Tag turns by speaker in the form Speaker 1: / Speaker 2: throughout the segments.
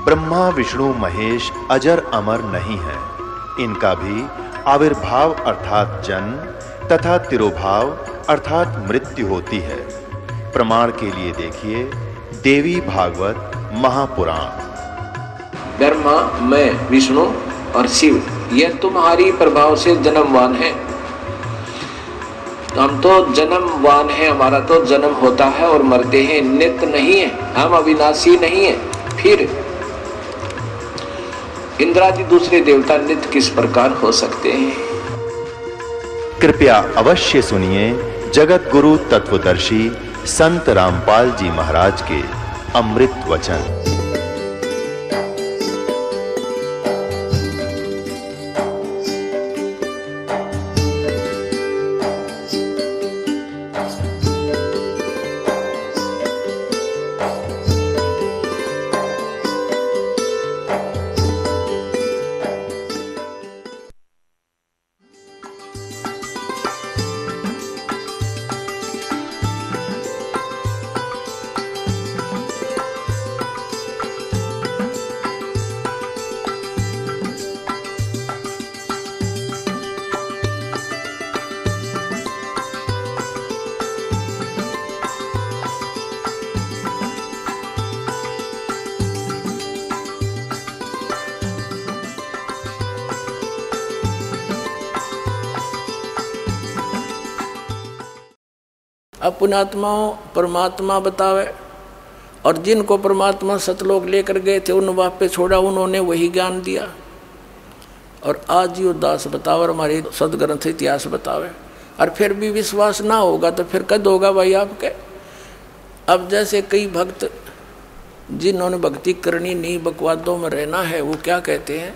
Speaker 1: ब्रह्मा विष्णु महेश अजर अमर नहीं है। इनका भी आविर्भाव अर्थात जन्म तथा तिरोभाव अर्थात मृत्यु होती है। प्रमाण के लिए देखिए देवी भागवत महापुराण।
Speaker 2: ब्रह्मा, मैं, विष्णु और शिव ये तुम्हारी प्रभाव से जन्मवान है। हम तो जन्मवान है, हमारा तो जन्म होता है और मरते हैं, नित्य नहीं है, हम अविनाशी नहीं है। फिर इंद्रादि दूसरे देवता नित्य किस प्रकार हो सकते हैं?
Speaker 1: कृपया अवश्य सुनिए जगत गुरु तत्वदर्शी संत रामपाल जी महाराज के अमृत वचन।
Speaker 3: अब पुण्यात्माओं परमात्मा बतावे, और जिनको परमात्मा सतलोक लेकर गए थे उन वापस छोड़ा, उन्होंने वही ज्ञान दिया। और आज ही उदास बतावे, हमारे सदग्रंथ इतिहास बतावे, और फिर भी विश्वास ना होगा तो फिर कद होगा भाई आपके। अब जैसे कई भक्त जिन्होंने भक्ति करनी नहीं, बकवादों में रहना है, वो क्या कहते हैं,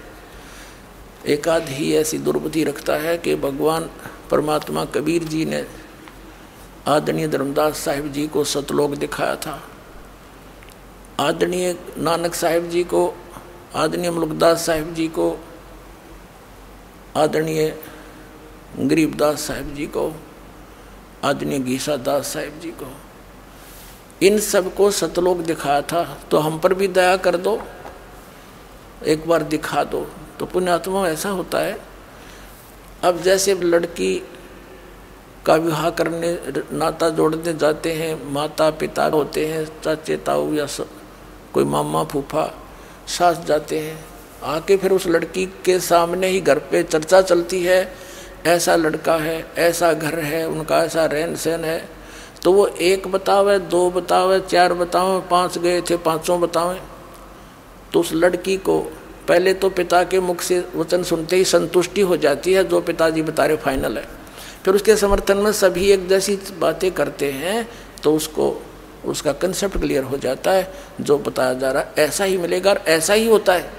Speaker 3: एक आध ही ऐसी दुर्बुद्धि रखता है कि भगवान परमात्मा कबीर जी ने आदरणीय धर्मदास साहिब जी को सतलोक दिखाया था, आदरणीय नानक साहिब जी को, आदरणीय मुल्कदास साहिब जी को, आदरणीय गरीबदास साहिब जी को, आदरणीय गीसा दास साहिब जी को, इन सबको सतलोक दिखाया था। तो हम पर भी दया कर दो, एक बार दिखा दो। तो पुण्यात्मा ऐसा होता है, अब जैसे लड़की का विवाह करने, नाता जोड़ने जाते हैं, माता पिता होते हैं, चाचे ताऊ या कोई मामा फूफा सास जाते हैं, आके फिर उस लड़की के सामने ही घर पे चर्चा चलती है, ऐसा लड़का है, ऐसा घर है, उनका ऐसा रहन सहन है। तो वो एक बतावे, दो बतावे, चार बतावे, पांच गए थे पांचों बतावे। तो उस लड़की को पहले तो पिता के मुख से वचन सुनते ही संतुष्टि हो जाती है, जो पिताजी बता रहे फाइनल है। फिर उसके समर्थन में सभी एक जैसी बातें करते हैं, तो उसको उसका कंसेप्ट क्लियर हो जाता है, जो बताया जा रहा है ऐसा ही मिलेगा और ऐसा ही होता है।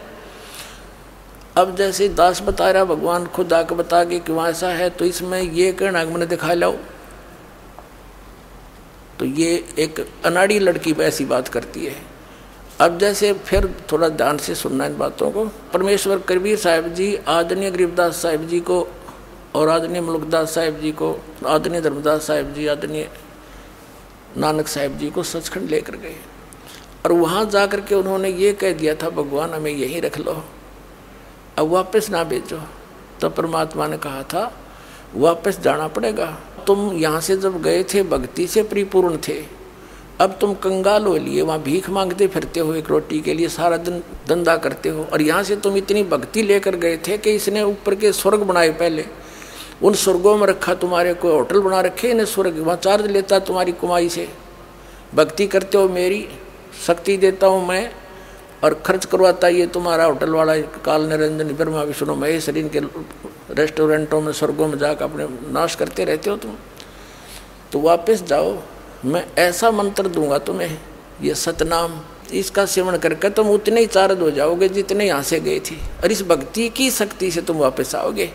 Speaker 3: अब जैसे दास बता रहा, भगवान खुद आकर बता के कि वहाँ ऐसा है, तो इसमें ये कहना मैंने दिखा लाओ, तो ये एक अनाड़ी लड़की पे ऐसी बात करती है। अब जैसे फिर थोड़ा ध्यान से सुनना इन बातों को। परमेश्वर कबीर साहिब जी आदरणीय गरीबदास साहिब जी को और आदरणीय मुल्कदास साहिब जी को, आदरणीय धर्मदास साहिब जी, आदरणीय नानक साहिब जी को सचखंड लेकर गए, और वहाँ जाकर के उन्होंने ये कह दिया था, भगवान हमें यहीं रख लो, अब वापस ना भेजो। तो परमात्मा ने कहा था वापस जाना पड़ेगा, तुम यहाँ से जब गए थे भक्ति से परिपूर्ण थे, अब तुम कंगाल हो लिए वहाँ भीख मांगते फिरते हो, एक रोटी के लिए सारा दिन धंधा करते हो, और यहाँ से तुम इतनी भक्ति लेकर गए थे कि इसने ऊपर के स्वर्ग बनाए, पहले उन स्वर्गों में रखा, तुम्हारे कोई होटल बना रखे इन्हें, स्वर्ग वहाँ चार्ज लेता तुम्हारी कमाई से, भक्ति करते हो, मेरी शक्ति देता हूँ मैं, और खर्च करवाता ये तुम्हारा होटल वाला काल निरंजन ब्रह्मा विष्णु महेश, इनके रेस्टोरेंटों में स्वर्गों में जाकर अपने नाश करते रहते हो तुम। तो वापस जाओ, मैं ऐसा मंत्र दूंगा तुम्हें, ये सतनाम, इसका सेवन करके तुम उतने ही चार्ज हो जाओगे जितने यहाँ से गए थे, और इस भक्ति की शक्ति से तुम वापस आओगे।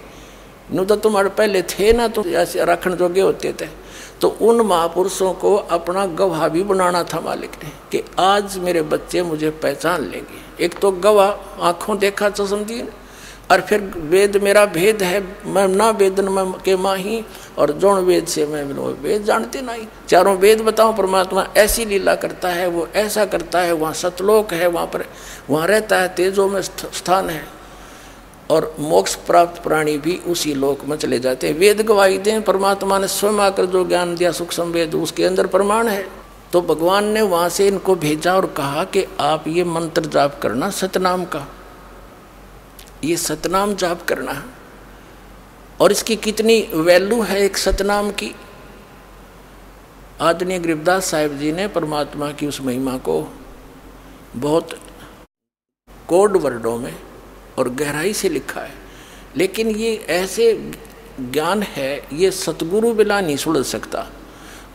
Speaker 3: नु तो तुम्हारे पहले थे ना, तो ऐसे राखण जोगे होते थे। तो उन महापुरुषों को अपना गवाह भी बनाना था मालिक ने, कि आज मेरे बच्चे मुझे पहचान लेंगे। एक तो गवाह आँखों देखा चश्मदीन, और फिर वेद मेरा भेद है, मैं ना वेदन के माही, और जोन वेद से मैं वेद जानते नहीं। चारों वेद बताऊं, परमात्मा ऐसी लीला करता है, वो ऐसा करता है। वहाँ सतलोक है, वहाँ रहता है, तेजो में स्थान है, और मोक्ष प्राप्त प्राणी भी उसी लोक में चले जाते हैं। वेद गवाही दें, परमात्मा ने स्वयं आकर जो ज्ञान दिया सूक्ष्म वेद, उसके अंदर प्रमाण है। तो भगवान ने वहाँ से इनको भेजा और कहा कि आप ये मंत्र जाप करना सतनाम का, ये सतनाम जाप करना है। और इसकी कितनी वैल्यू है एक सतनाम की। आदरणीय गरीबदास साहिब जी ने परमात्मा की उस महिमा को बहुत कोड वर्डों में और गहराई से लिखा है। लेकिन ये ऐसे ज्ञान है, ये सतगुरु बिना नहीं सुलझ सकता,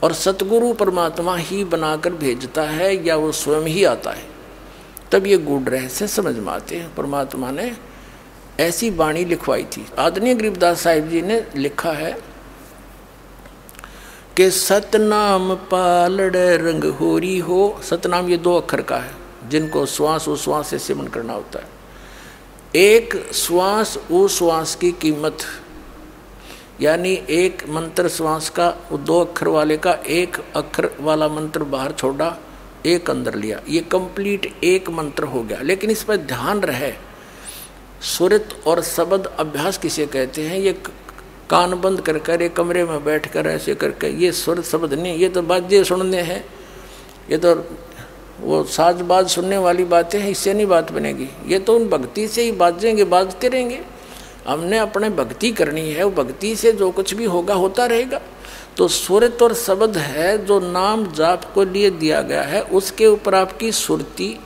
Speaker 3: और सतगुरु परमात्मा ही बनाकर भेजता है या वो स्वयं ही आता है, तब ये गूढ़ रहस्य समझ में आते हैं। परमात्मा ने ऐसी वाणी लिखवाई थी। आदरणीय गरीबदास साहिब जी ने लिखा है कि सतनाम पालड़ रंग होरी हो। सतनाम ये 2 अक्षर का है, जिनको श्वास उश्वास से सिमरन करना होता है। एक श्वास उश्वास की कीमत, यानी एक मंत्र श्वास का 2 अक्षर वाले का 1 अक्षर वाला मंत्र बाहर छोड़ा, 1 अंदर लिया, ये कंप्लीट 1 मंत्र हो गया। लेकिन इस पर ध्यान रहे, सुरत और शब्द अभ्यास किसे कहते हैं? ये कान बंद कर कर एक कमरे में बैठकर ऐसे करके, ये सुर शब्द नहीं, ये तो बाजे सुनने हैं, ये तो वो साजबाज सुनने वाली बातें हैं, इससे नहीं बात बनेगी। ये तो उन भक्ति से ही बाजेंगे, बाजते रहेंगे। हमने अपने भक्ति करनी है, वो भक्ति से जो कुछ भी होगा होता रहेगा। तो सुरत और शब्द है जो नाम जाप को लिए दिया गया है, उसके ऊपर आपकी सुरती,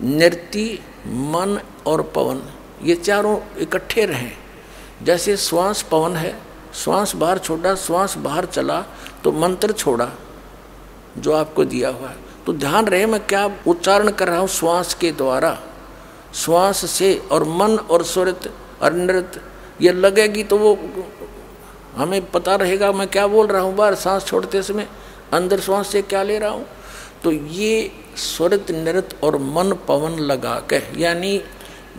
Speaker 3: नृत्य, मन और पवन, ये चारों इकट्ठे रहें। जैसे श्वास पवन है, श्वास बाहर छोड़ा, श्वास बाहर चला तो मंत्र छोड़ा जो आपको दिया हुआ है। तो ध्यान रहे मैं क्या उच्चारण कर रहा हूँ श्वास के द्वारा, श्वास से, और मन और सुरत और नृत्य ये लगेगी तो वो हमें पता रहेगा मैं क्या बोल रहा हूँ। बाहर सांस छोड़ते समय अंदर श्वास से क्या ले रहा हूँ। तो ये सुरत नृत्य और मन पवन लगा के, यानी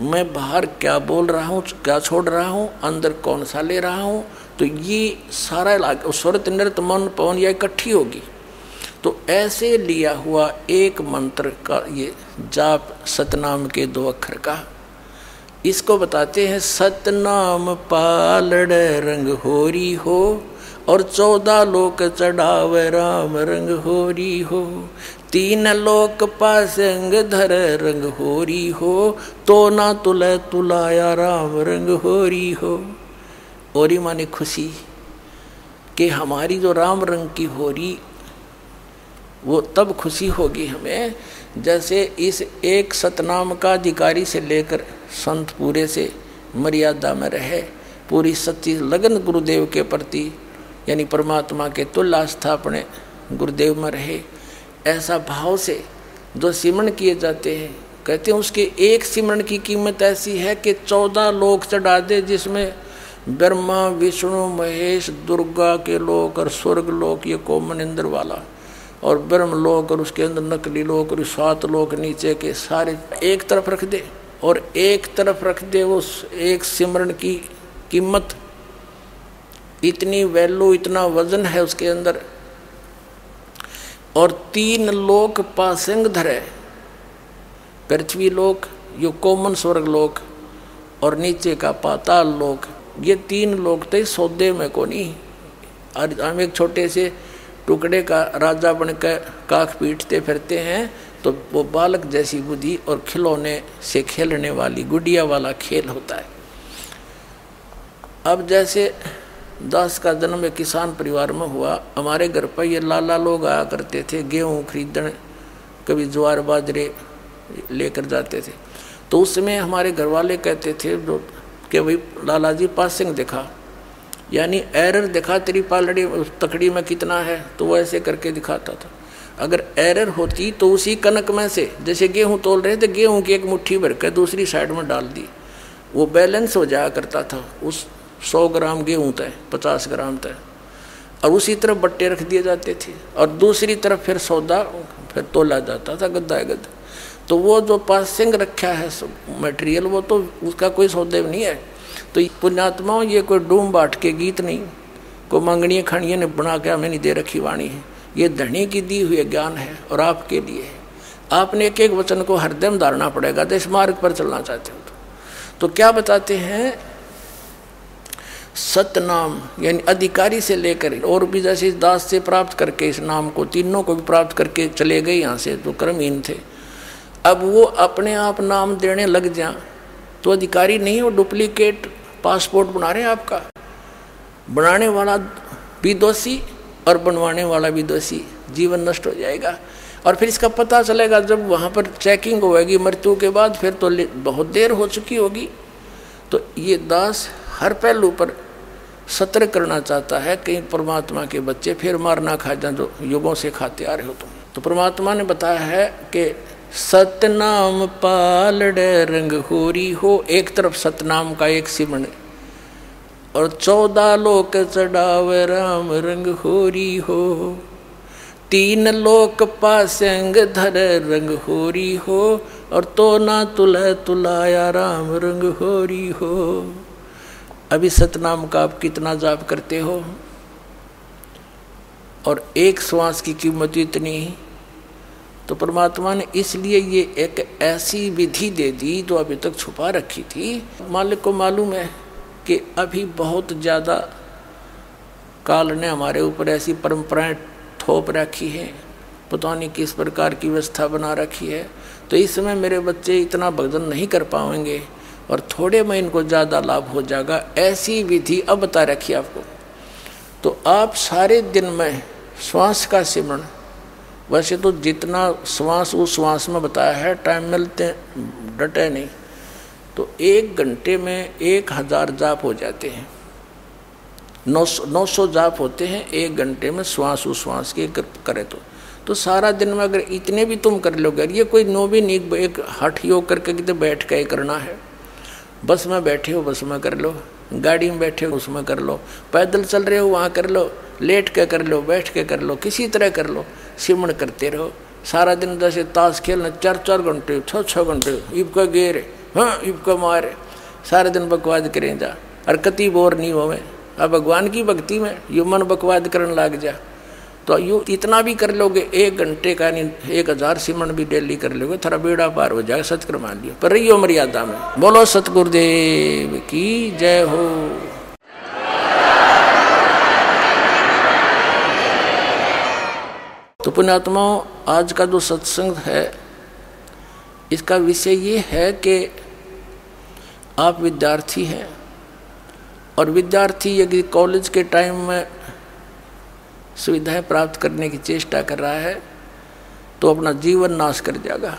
Speaker 3: मैं बाहर क्या बोल रहा हूँ, क्या छोड़ रहा हूँ, अंदर कौन सा ले रहा हूँ, तो ये सारा सुरत नृत्य मन पवन यह इकट्ठी होगी। तो ऐसे लिया हुआ एक मंत्र का ये जाप सतनाम के 2 अक्षर का, इसको बताते हैं सतनाम पालड़ रंग होरी हो, और 14 लोक चढ़ावे राम रंग होरी हो। 3 लोक पासंग धर रंग होरी हो, तो ना तुले तुलाया राम रंग होरी हो। होरी माने खुशी, कि हमारी जो राम रंग की होरी, वो तब खुशी होगी हमें जैसे इस एक सतनाम का अधिकारी से लेकर संत पूरे से मर्यादा में रहे, पूरी सच्ची लगन गुरुदेव के प्रति, यानी परमात्मा के तुल्य आस्था अपने गुरुदेव में रहे। ऐसा भाव से जो सिमरन किए जाते हैं, कहते हैं उसके एक सिमरन की कीमत ऐसी है कि 14 लोक चढ़ा दे, जिसमें ब्रह्मा विष्णु महेश दुर्गा के लोक और स्वर्ग लोक, ये कॉमन इंद्र वाला, और ब्रह्म लोक और उसके अंदर नकली लोक और 7 लोक नीचे के सारे एक तरफ रख दे, और एक तरफ रख दे उस एक सिमरन की कीमत। इतनी वैल्यू, इतना वजन है उसके अंदर। और 3 लोक पासंग धरे, पृथ्वी लोक, यो कॉमन स्वर्ग लोक, और नीचे का पाताल लोक, ये 3 लोक थे सौदे में को नहीं। और हम एक छोटे से टुकड़े का राजा बनकर काख पीटते फिरते हैं, तो वो बालक जैसी बुद्धि और खिलौने से खेलने वाली गुड़िया वाला खेल होता है। अब जैसे दास का जन्म एक किसान परिवार में हुआ, हमारे घर पर ये लाला लोग आया करते थे गेहूँ खरीदने, कभी ज्वार बाजरे लेकर जाते थे। तो उस समय हमारे घर वाले कहते थे कि भाई लाला जी पासिंग दिखा, यानी एरर दिखा, तेरी पालड़ी तकड़ी में कितना है, तो वो ऐसे करके दिखाता था। अगर एरर होती तो उसी कनक में से, जैसे गेहूँ तोल रहे थे, गेहूँ की एक मुट्ठी भर कर दूसरी साइड में डाल दी, वो बैलेंस हो जाया करता था। उस 100 ग्राम गेहूँ तय 50 ग्राम तय, और उसी तरफ बट्टे रख दिए जाते थे, और दूसरी तरफ फिर सौदा फिर तोला जाता था गद्दा गद्दा। तो वो जो पासिंग रखा है मटेरियल, वो तो उसका कोई सौदेव नहीं है। तो पुण्यात्माओं, ये कोई डूम बाट के गीत नहीं, कोई मंगनिया खड़िया ने बना के हमें नहीं दे रखी वाणी है। ये धनी की दी हुई ज्ञान है और आपके लिए है। आपने एक एक वचन को हृदय में धारना पड़ेगा तो इस मार्ग पर चलना चाहते हो तो क्या बताते हैं, सतनाम यानी अधिकारी से लेकर और भी, जैसे इस दास से प्राप्त करके इस नाम को, तीनों को भी प्राप्त करके चले गए यहाँ से जो कर्महीन थे। अब वो अपने आप नाम देने लग जाए तो अधिकारी नहीं, वो डुप्लीकेट पासपोर्ट बना रहे हैं आपका। बनाने वाला भी दोषी और बनवाने वाला भी दोषी, जीवन नष्ट हो जाएगा। और फिर इसका पता चलेगा जब वहाँ पर चेकिंग होगी मृत्यु के बाद, फिर तो बहुत देर हो चुकी होगी। तो ये दास हर पहलू पर सतर्क करना चाहता है, कहीं परमात्मा के बच्चे फिर मार ना खा जाए जो युगों से खाते आ रहे हो तुम। तो परमात्मा ने बताया है कि सतनाम पालड़े रंग होरी हो, एक तरफ सतनाम का एक सिमरण और 14 लोक चढ़ावे राम रंग होरी हो, 3 लोक पासंग धर रंग होरी हो, और तो ना तुलह तुलाया राम रंग होरी हो। अभी सतनाम का आप कितना जाप करते हो, और एक श्वास की कीमत इतनी। तो परमात्मा ने इसलिए ये एक ऐसी विधि दे दी जो अभी तक छुपा रखी थी। मालिक को मालूम है कि अभी बहुत ज़्यादा काल ने हमारे ऊपर ऐसी परंपराएं थोप रखी है, पता नहीं किस प्रकार की व्यवस्था बना रखी है। तो इस समय मेरे बच्चे इतना भजन नहीं कर पाएंगे और थोड़े में इनको ज़्यादा लाभ हो जाएगा, ऐसी विधि अब बता रखी आपको। तो आप सारे दिन में श्वास का सिमरण, वैसे तो जितना श्वास उस श्वास में बताया है, टाइम मिलते डटे नहीं, तो 1 घंटे में 1000 जाप हो जाते हैं। 900 जाप होते हैं 1 घंटे में, श्वास उस श्वास के करे तो सारा दिन में अगर इतने भी तुम कर लोगे, ये कोई नो भी नहीं एक हठ योग करके कितने बैठ के करना है। बस में बैठे हो बस में कर लो, गाड़ी में बैठे हो उसमें कर लो, पैदल चल रहे हो वहाँ कर लो, लेट के कर लो, बैठ के कर लो, किसी तरह कर लो, सिमरण करते रहो सारा दिन। जैसे ताश खेलना 4-4 घंटे 6-6 घंटे, इब का गेर हाँ इब का मारे, सारा दिन बकवाद करें जा और कति बोर नहीं होवे। अब भगवान की भक्ति में यू मन बकवाद करने लग जा तो यू इतना भी कर लोगे, 1 घंटे का नहीं 1000 सिमरण भी डेली कर लोगे, थोड़ा बेड़ा पार हो जाएगा, सत्कर मान लियो। पर रहियो मर्यादा में। बोलो सतगुरुदेव की जय हो। तो पुण्यात्माओं, आज का जो सत्संग है इसका विषय ये है कि आप विद्यार्थी हैं और विद्यार्थी यदि कॉलेज के टाइम में सुविधाएं प्राप्त करने की चेष्टा कर रहा है तो अपना जीवन नाश कर जाएगा।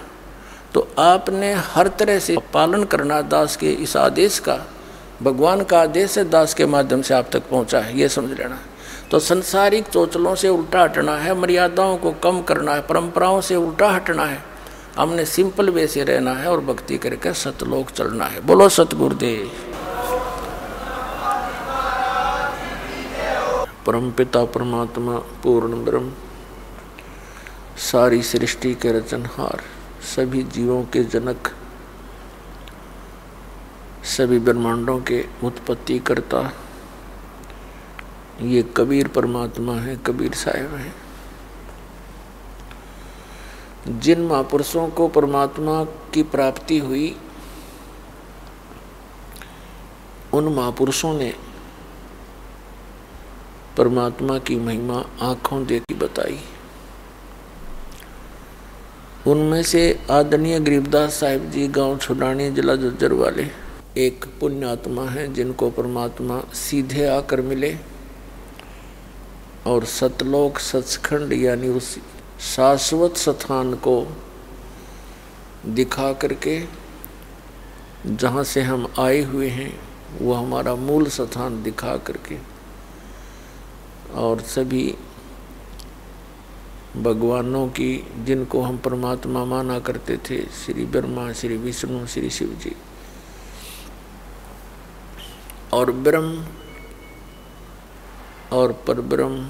Speaker 3: तो आपने हर तरह से पालन करना दास के इस आदेश का। भगवान का आदेश है, दास के माध्यम से आप तक पहुंचा है, ये समझ लेना। तो संसारिक चोचलों से उल्टा हटना है, मर्यादाओं को कम करना है, परंपराओं से उल्टा हटना है, हमने सिंपल वे से रहना है और भक्ति करके सतलोक चलना है। बोलो सतगुरुदेव। परमपिता परमात्मा पूर्ण ब्रह्म, सारी सृष्टि के रचनहार, सभी जीवों के जनक, सभी ब्रह्मांडों के उत्पत्ति करता, ये कबीर परमात्मा है, कबीर साहिब है। जिन महापुरुषों को परमात्मा की प्राप्ति हुई, उन महापुरुषों ने परमात्मा की महिमा आंखों देखी बताई। उनमें से आदरणीय गरीबदास साहिब जी, गांव छुडानी, जिला झज्जर वाले एक पुण्यात्मा हैं, जिनको परमात्मा सीधे आकर मिले और सतलोक सचखंड यानी उस शाश्वत स्थान को दिखा करके, जहाँ से हम आए हुए हैं वो हमारा मूल स्थान दिखा करके, और सभी भगवानों की जिनको हम परमात्मा माना करते थे, श्री ब्रह्मा, श्री विष्णु, श्री शिव जी, और ब्रह्म और परब्रह्म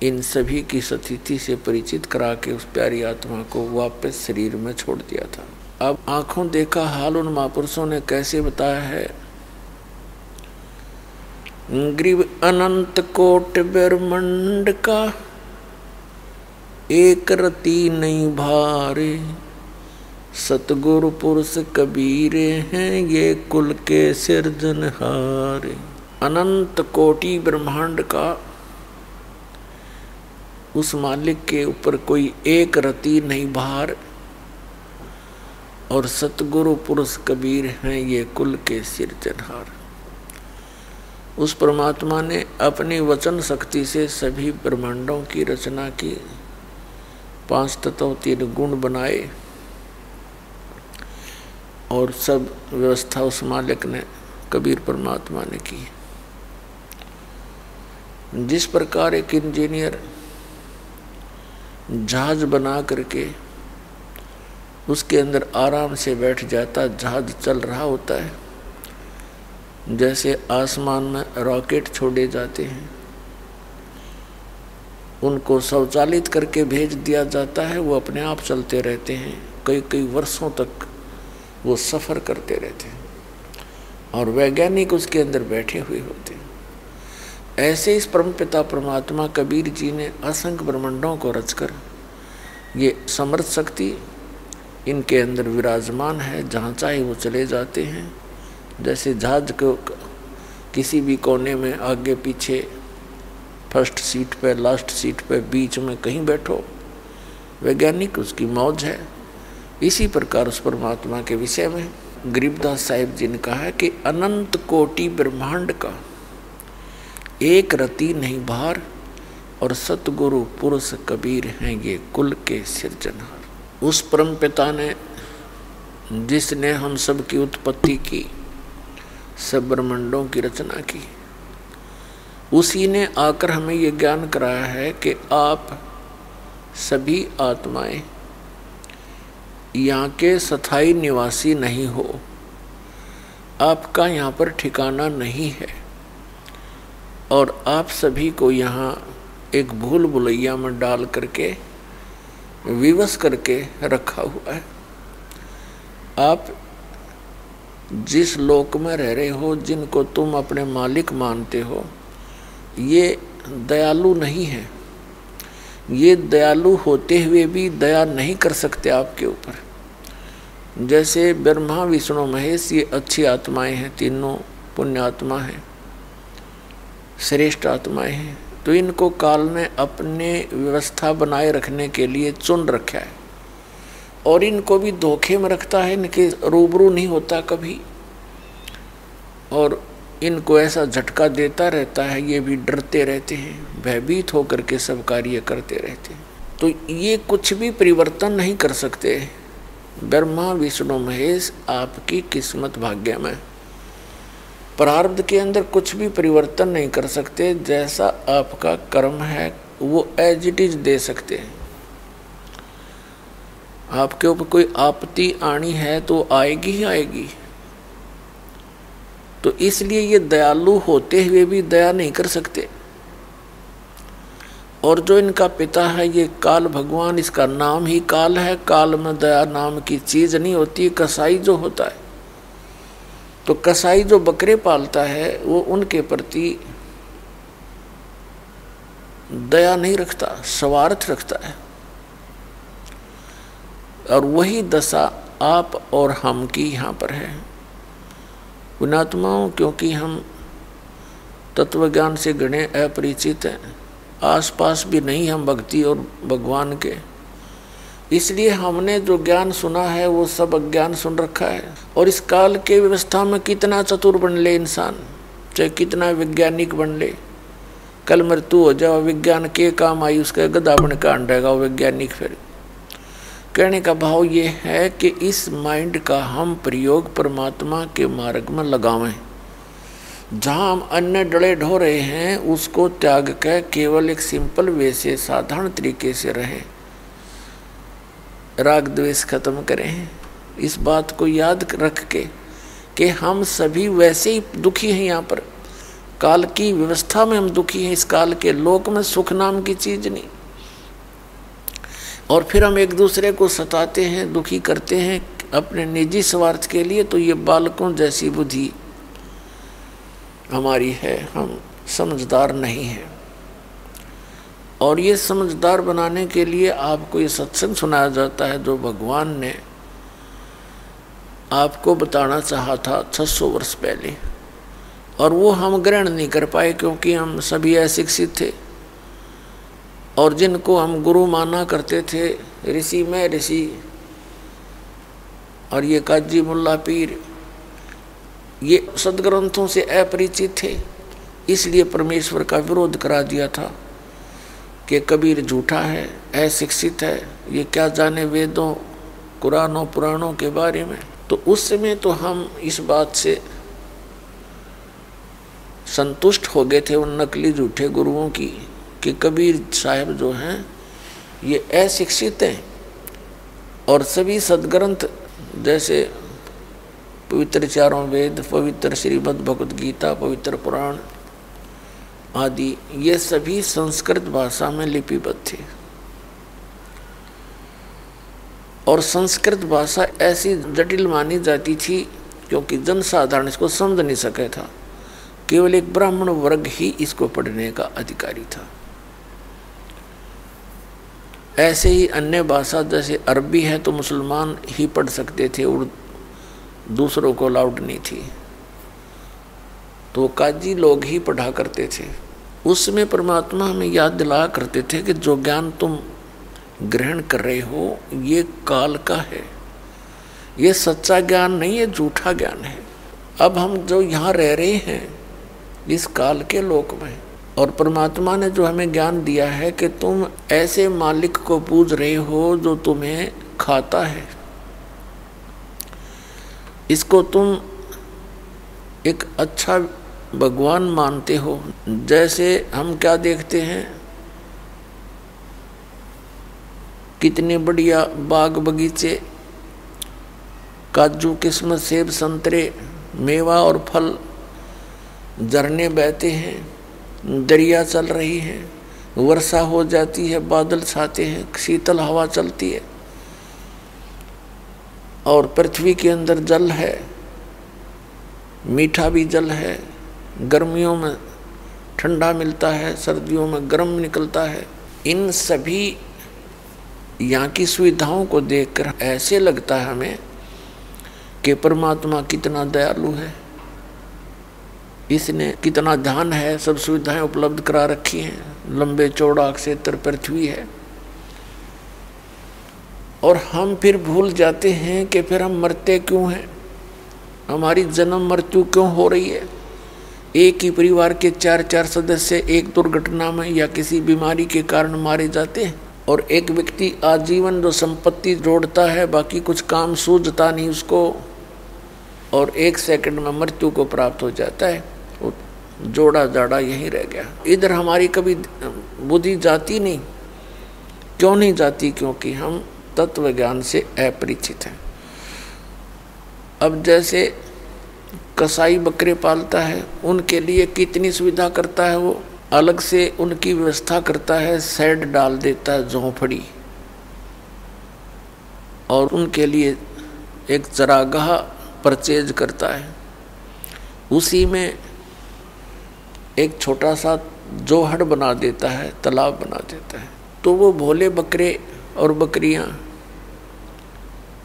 Speaker 3: इन सभी की स्थिति से परिचित करा के उस प्यारी आत्मा को वापस शरीर में छोड़ दिया था। अब आंखों देखा हाल उन महापुरुषों ने कैसे बताया है। ग्रीव अनंत कोट ब्रह्मांड का एक रति नहीं भारे, सतगुरु पुरुष कबीर हैं ये कुल के सिरजनहारे। अनंत कोटि ब्रह्मांड का उस मालिक के ऊपर कोई एक रति नहीं भार, और सतगुरु पुरुष कबीर हैं ये कुल के सिरजनहार। उस परमात्मा ने अपनी वचन शक्ति से सभी ब्रह्मांडों की रचना की, 5 तत्व 3 गुण बनाए, और सब व्यवस्था उस मालिक ने कबीर परमात्मा ने की। जिस प्रकार एक इंजीनियर जहाज बना करके उसके अंदर आराम से बैठ जाता, जहाज चल रहा होता है, जैसे आसमान में रॉकेट छोड़े जाते हैं, उनको स्वचालित करके भेज दिया जाता है, वो अपने आप चलते रहते हैं, कई कई वर्षों तक वो सफ़र करते रहते हैं, और वैज्ञानिक उसके अंदर बैठे हुए होते हैं। ऐसे इस परमपिता परमात्मा कबीर जी ने असंख्य ब्रह्मांडों को रचकर ये समर्थ शक्ति इनके अंदर विराजमान है, जहाँ चाहे वो चले जाते हैं। जैसे जहाज को किसी भी कोने में आगे पीछे, फर्स्ट सीट पे, लास्ट सीट पे, बीच में कहीं बैठो, वैज्ञानिक उसकी मौज है। इसी प्रकार उस परमात्मा के विषय में गरीबदास साहिब जी ने कहा है कि अनंत कोटि ब्रह्मांड का एक रति नहीं भार, और सतगुरु पुरुष कबीर हैं ये कुल के सिरजनहार। उस परम पिता ने जिसने हम सब की उत्पत्ति की, सब ब्रह्मांडों की रचना की, उसी ने आकर हमें ये ज्ञान कराया है कि आप सभी आत्माएं यहाँ के स्थायी निवासी नहीं हो, आपका यहाँ पर ठिकाना नहीं है, और आप सभी को यहाँ एक भूल भुलैया में डाल करके विवश करके रखा हुआ है। आप जिस लोक में रह रहे हो, जिनको तुम अपने मालिक मानते हो, ये दयालु नहीं है। ये दयालु होते हुए भी दया नहीं कर सकते आपके ऊपर। जैसे ब्रह्मा विष्णु महेश ये अच्छी आत्माएं हैं, तीनों पुण्य आत्मा हैं, श्रेष्ठ आत्माएं हैं, तो इनको काल ने अपने व्यवस्था बनाए रखने के लिए चुन रखा है, और इनको भी धोखे में रखता है, इनके रूबरू नहीं होता कभी, और इनको ऐसा झटका देता रहता है, ये भी डरते रहते हैं, भयभीत होकर के सब कार्य करते रहते हैं। तो ये कुछ भी परिवर्तन नहीं कर सकते। ब्रह्मा विष्णु महेश आपकी किस्मत भाग्य में, प्रारब्ध के अंदर कुछ भी परिवर्तन नहीं कर सकते। जैसा आपका कर्म है वो एज इट इज दे सकते हैं। आपके ऊपर कोई आपत्ति आनी है तो आएगी ही आएगी। तो इसलिए ये दयालु होते हुए भी दया नहीं कर सकते। और जो इनका पिता है ये काल भगवान, इसका नाम ही काल है। काल में दया नाम की चीज नहीं होती। कसाई जो होता है, तो कसाई जो बकरे पालता है वो उनके प्रति दया नहीं रखता, स्वार्थ रखता है। और वही दशा आप और हम की यहाँ पर है। पुण्यात्माओं, क्योंकि हम तत्व ज्ञान से घने अपरिचित हैं, आसपास भी नहीं हम भक्ति और भगवान के, इसलिए हमने जो ज्ञान सुना है वो सब अज्ञान सुन रखा है। और इस काल के व्यवस्था में कितना चतुर बन ले इंसान, चाहे कितना वैज्ञानिक बन ले, कल मृत्यु हो जाओ, विज्ञान के काम आई, उसका गधा बन का अंडेगा वो वैज्ञानिक। फिर कहने का भाव ये है कि इस माइंड का हम प्रयोग परमात्मा के मार्ग में लगावें। जहाँ हम अन्य डले ढो रहे हैं उसको त्याग कर केवल एक सिंपल वे से, साधारण तरीके से रहें, राग द्वेष खत्म करें। इस बात को याद रख के कि हम सभी वैसे ही दुखी हैं यहाँ पर, काल की व्यवस्था में हम दुखी हैं, इस काल के लोक में सुख नाम की चीज नहीं। और फिर हम एक दूसरे को सताते हैं, दुखी करते हैं अपने निजी स्वार्थ के लिए। तो ये बालकों जैसी बुद्धि हमारी है, हम समझदार नहीं हैं। और ये समझदार बनाने के लिए आपको ये सत्संग सुनाया जाता है जो भगवान ने आपको बताना चाहा था 600 वर्ष पहले, और वो हम ग्रहण नहीं कर पाए क्योंकि हम सभी अशिक्षित थे। और जिनको हम गुरु माना करते थे, ऋषि में ऋषि और ये काजी मुल्ला पीर, ये सदग्रंथों से अपरिचित थे, इसलिए परमेश्वर का विरोध करा दिया था कि कबीर झूठा है, अशिक्षित है, ये क्या जाने वेदों कुरानों पुराणों के बारे में। तो उस समय तो हम इस बात से संतुष्ट हो गए थे उन नकली झूठे गुरुओं की कि कबीर साहब जो हैं ये अशिक्षित हैं, और सभी सदग्रंथ जैसे पवित्र चारों वेद, पवित्र श्रीमद् भगवद गीता, पवित्र पुराण आदि, ये सभी संस्कृत भाषा में लिपिबद्ध थे। और संस्कृत भाषा ऐसी जटिल मानी जाती थी क्योंकि जनसाधारण इसको समझ नहीं सके था, केवल एक ब्राह्मण वर्ग ही इसको पढ़ने का अधिकारी था। ऐसे ही अन्य भाषा जैसे अरबी है तो मुसलमान ही पढ़ सकते थे, दूसरों को अलाउड नहीं थी, तो काजी लोग ही पढ़ा करते थे। उसमें परमात्मा हमें याद दिलाया करते थे कि जो ज्ञान तुम ग्रहण कर रहे हो ये काल का है, ये सच्चा ज्ञान नहीं है, झूठा ज्ञान है। अब हम जो यहाँ रह रहे हैं इस काल के लोक में, और परमात्मा ने जो हमें ज्ञान दिया है कि तुम ऐसे मालिक को पूज रहे हो जो तुम्हें खाता है, इसको तुम एक अच्छा भगवान मानते हो। जैसे हम क्या देखते हैं, कितने बढ़िया बाग बगीचे, काजू किस्मत सेब संतरे, मेवा और फल, झरने बहते हैं, दरिया चल रही है, वर्षा हो जाती है, बादल छाते हैं, शीतल हवा चलती है, और पृथ्वी के अंदर जल है, मीठा भी जल है, गर्मियों में ठंडा मिलता है, सर्दियों में गर्म निकलता है। इन सभी यहाँ की सुविधाओं को देखकर ऐसे लगता है हमें कि परमात्मा कितना दयालु है, इसने कितना ध्यान है, सब सुविधाएं उपलब्ध करा रखी हैं, लंबे चौड़ा क्षेत्र पृथ्वी है। और हम फिर भूल जाते हैं कि फिर हम मरते क्यों हैं, हमारी जन्म मृत्यु क्यों हो रही है। एक ही परिवार के 4-4 सदस्य एक दुर्घटना में या किसी बीमारी के कारण मारे जाते हैं, और एक व्यक्ति आजीवन जो संपत्ति जोड़ता है, बाकी कुछ काम सूझता नहीं उसको, और 1 सेकंड में मृत्यु को प्राप्त हो जाता है, वो जोड़ा जाड़ा यहीं रह गया। इधर हमारी कभी बुद्धि जाती नहीं। क्यों नहीं जाती? क्योंकि हम तत्व ज्ञान से अपरिचित हैं। अब जैसे कसाई बकरे पालता है, उनके लिए कितनी सुविधा करता है, वो अलग से उनकी व्यवस्था करता है, शेड डाल देता है, झोंपड़ी, और उनके लिए एक चरागाह परचेज करता है, उसी में एक छोटा सा जोहड़ बना देता है, तालाब बना देता है। तो वो भोले बकरे और बकरियां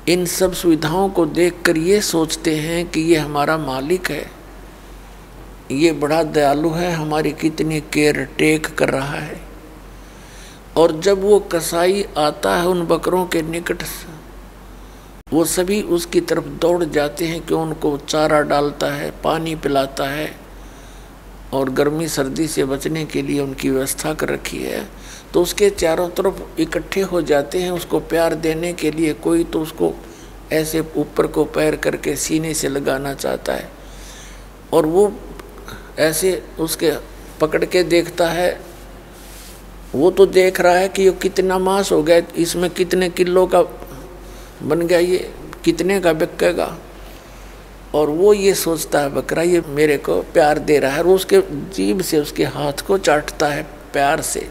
Speaker 3: इन सब सुविधाओं को देखकर ये सोचते हैं कि ये हमारा मालिक है, ये बड़ा दयालु है, हमारी कितनी केयर टेक कर रहा है। और जब वो कसाई आता है उन बकरों के निकट, वो सभी उसकी तरफ दौड़ जाते हैं कि उनको चारा डालता है, पानी पिलाता है, और गर्मी सर्दी से बचने के लिए उनकी व्यवस्था कर रखी है। तो उसके चारों तरफ इकट्ठे हो जाते हैं उसको प्यार देने के लिए। कोई तो उसको ऐसे ऊपर को पैर करके सीने से लगाना चाहता है, और वो ऐसे उसके पकड़ के देखता है। वो तो देख रहा है कि ये कितना मांस हो गया, इसमें कितने किलो का बन गया, ये कितने का बिकेगा। और वो ये सोचता है बकरा ये मेरे को प्यार दे रहा है, और उसके जीभ से उसके हाथ को चाटता है प्यार से।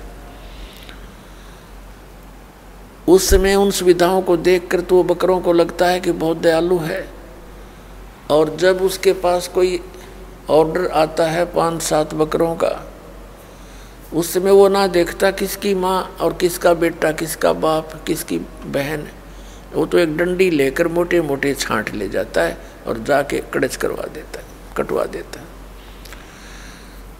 Speaker 3: उस समय उन सुविधाओं को देखकर तो बकरों को लगता है कि बहुत दयालु है। और जब उसके पास कोई ऑर्डर आता है 5-7 बकरों का, उस समय वो ना देखता किसकी माँ और किसका बेटा, किसका बाप, किसकी बहन, वो तो एक डंडी लेकर मोटे मोटे छांट ले जाता है और जाके कड़च करवा देता है, कटवा देता है।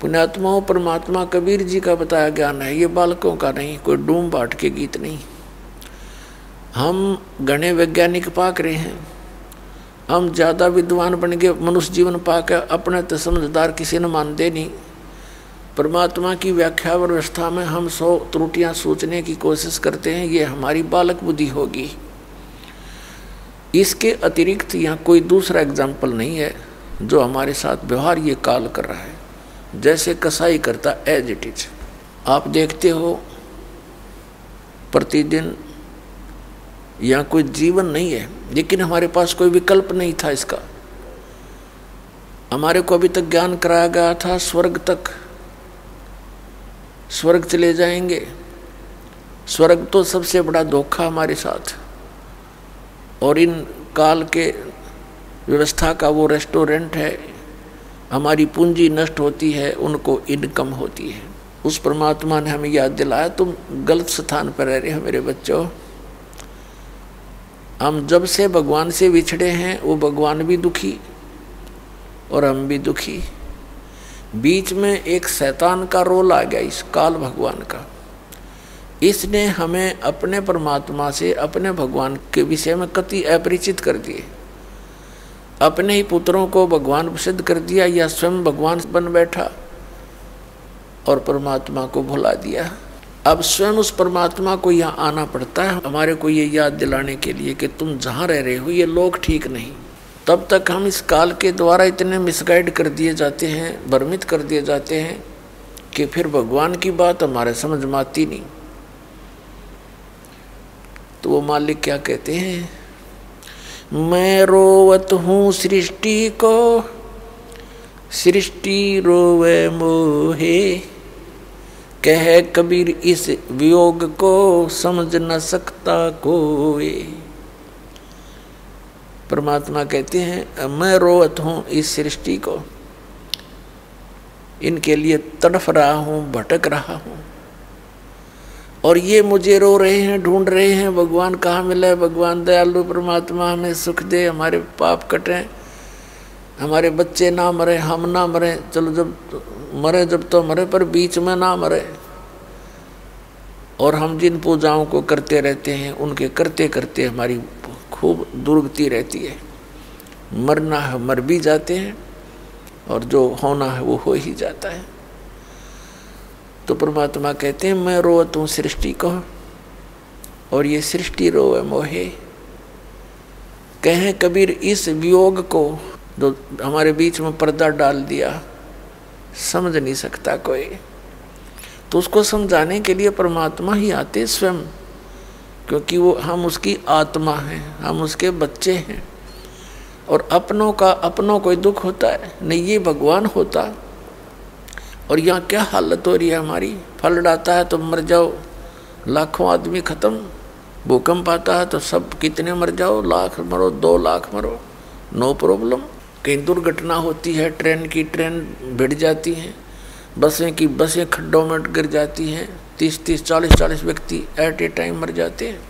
Speaker 3: पुण्यात्माओं, परमात्मा कबीर जी का बताया ज्ञान है, ये बालकों का नहीं, कोई डूम बाट के गीत नहीं। हम घने वैज्ञानिक पाक रहे हैं, हम ज़्यादा विद्वान बन गए, मनुष्य जीवन पाकर अपने तो समझदार किसी ने मानते नहीं। परमात्मा की व्याख्या और व्यवस्था में हम 100 त्रुटियां सोचने की कोशिश करते हैं, ये हमारी बालक बुद्धि होगी। इसके अतिरिक्त यहाँ कोई दूसरा एग्जाम्पल नहीं है जो हमारे साथ व्यवहार ये काल कर रहा है, जैसे कसाई करता एज इट इज। आप देखते हो प्रतिदिन यहाँ कोई जीवन नहीं है, लेकिन हमारे पास कोई विकल्प नहीं था इसका। हमारे को अभी तक ज्ञान कराया गया था स्वर्ग तक, स्वर्ग चले जाएंगे। स्वर्ग तो सबसे बड़ा धोखा हमारे साथ। और इन काल के व्यवस्था का वो रेस्टोरेंट है, हमारी पूंजी नष्ट होती है, उनको इनकम होती है। उस परमात्मा ने हमें याद दिलाया, तुम गलत स्थान पर रह रहे हो मेरे बच्चों। हम जब से भगवान से विछड़े हैं, वो भगवान भी दुखी और हम भी दुखी। बीच में एक शैतान का रोल आ गया, इस काल भगवान का। इसने हमें अपने परमात्मा से, अपने भगवान के विषय में कति अपरिचित कर दिए। अपने ही पुत्रों को भगवान सिद्ध कर दिया या स्वयं भगवान बन बैठा और परमात्मा को भुला दिया। अब स्वयं उस परमात्मा को यहाँ आना पड़ता है हमारे को ये याद दिलाने के लिए कि तुम जहाँ रह रहे हो ये लोग ठीक नहीं। तब तक हम इस काल के द्वारा इतने मिसगाइड कर दिए जाते हैं, भ्रमित कर दिए जाते हैं कि फिर भगवान की बात हमारे समझ में आती नहीं। तो वो मालिक क्या कहते हैं, मैं रोवत हूँ सृष्टि को, सृष्टि रोवे मोहे, कह कबीर इस वियोग को समझ न सकता कोई। परमात्मा कहते हैं मैं रोवत हूँ इस सृष्टि को, इनके लिए तड़फ रहा हूँ, भटक रहा हूँ, और ये मुझे रो रहे हैं, ढूंढ रहे हैं भगवान कहाँ मिले, भगवान दयालु परमात्मा हमें सुख दे, हमारे पाप कटें, हमारे बच्चे ना मरे, हम ना मरे। चलो जब मरे जब तो मरे, पर बीच में ना मरे। और हम जिन पूजाओं को करते रहते हैं उनके करते करते हमारी खूब दुर्गति रहती है। मरना है मर भी जाते हैं और जो होना है वो हो ही जाता है। तो परमात्मा कहते हैं मैं रोवत हूँ सृष्टि को, और ये सृष्टि रोवे मोहे। कहें कबीर इस वियोग को जो हमारे बीच में पर्दा डाल दिया, समझ नहीं सकता कोई। तो उसको समझाने के लिए परमात्मा ही आते स्वयं, क्योंकि वो हम उसकी आत्मा हैं, हम उसके बच्चे हैं। और अपनों का अपनों कोई दुख होता है नहीं, ये भगवान होता। और यहाँ क्या हालत हो रही है हमारी, फ्लड आता है तो मर जाओ, लाखों आदमी खत्म। भूकंप आता है तो सब कितने मर जाओ, लाख मरो, 2 लाख मरो, नो प्रॉब्लम। कहीं दुर्घटना होती है, ट्रेन की ट्रेन भिड़ जाती हैं, बसें की बसें खड्डों में गिर जाती हैं, 30-30, 40-40 व्यक्ति एट ए टाइम मर जाते हैं,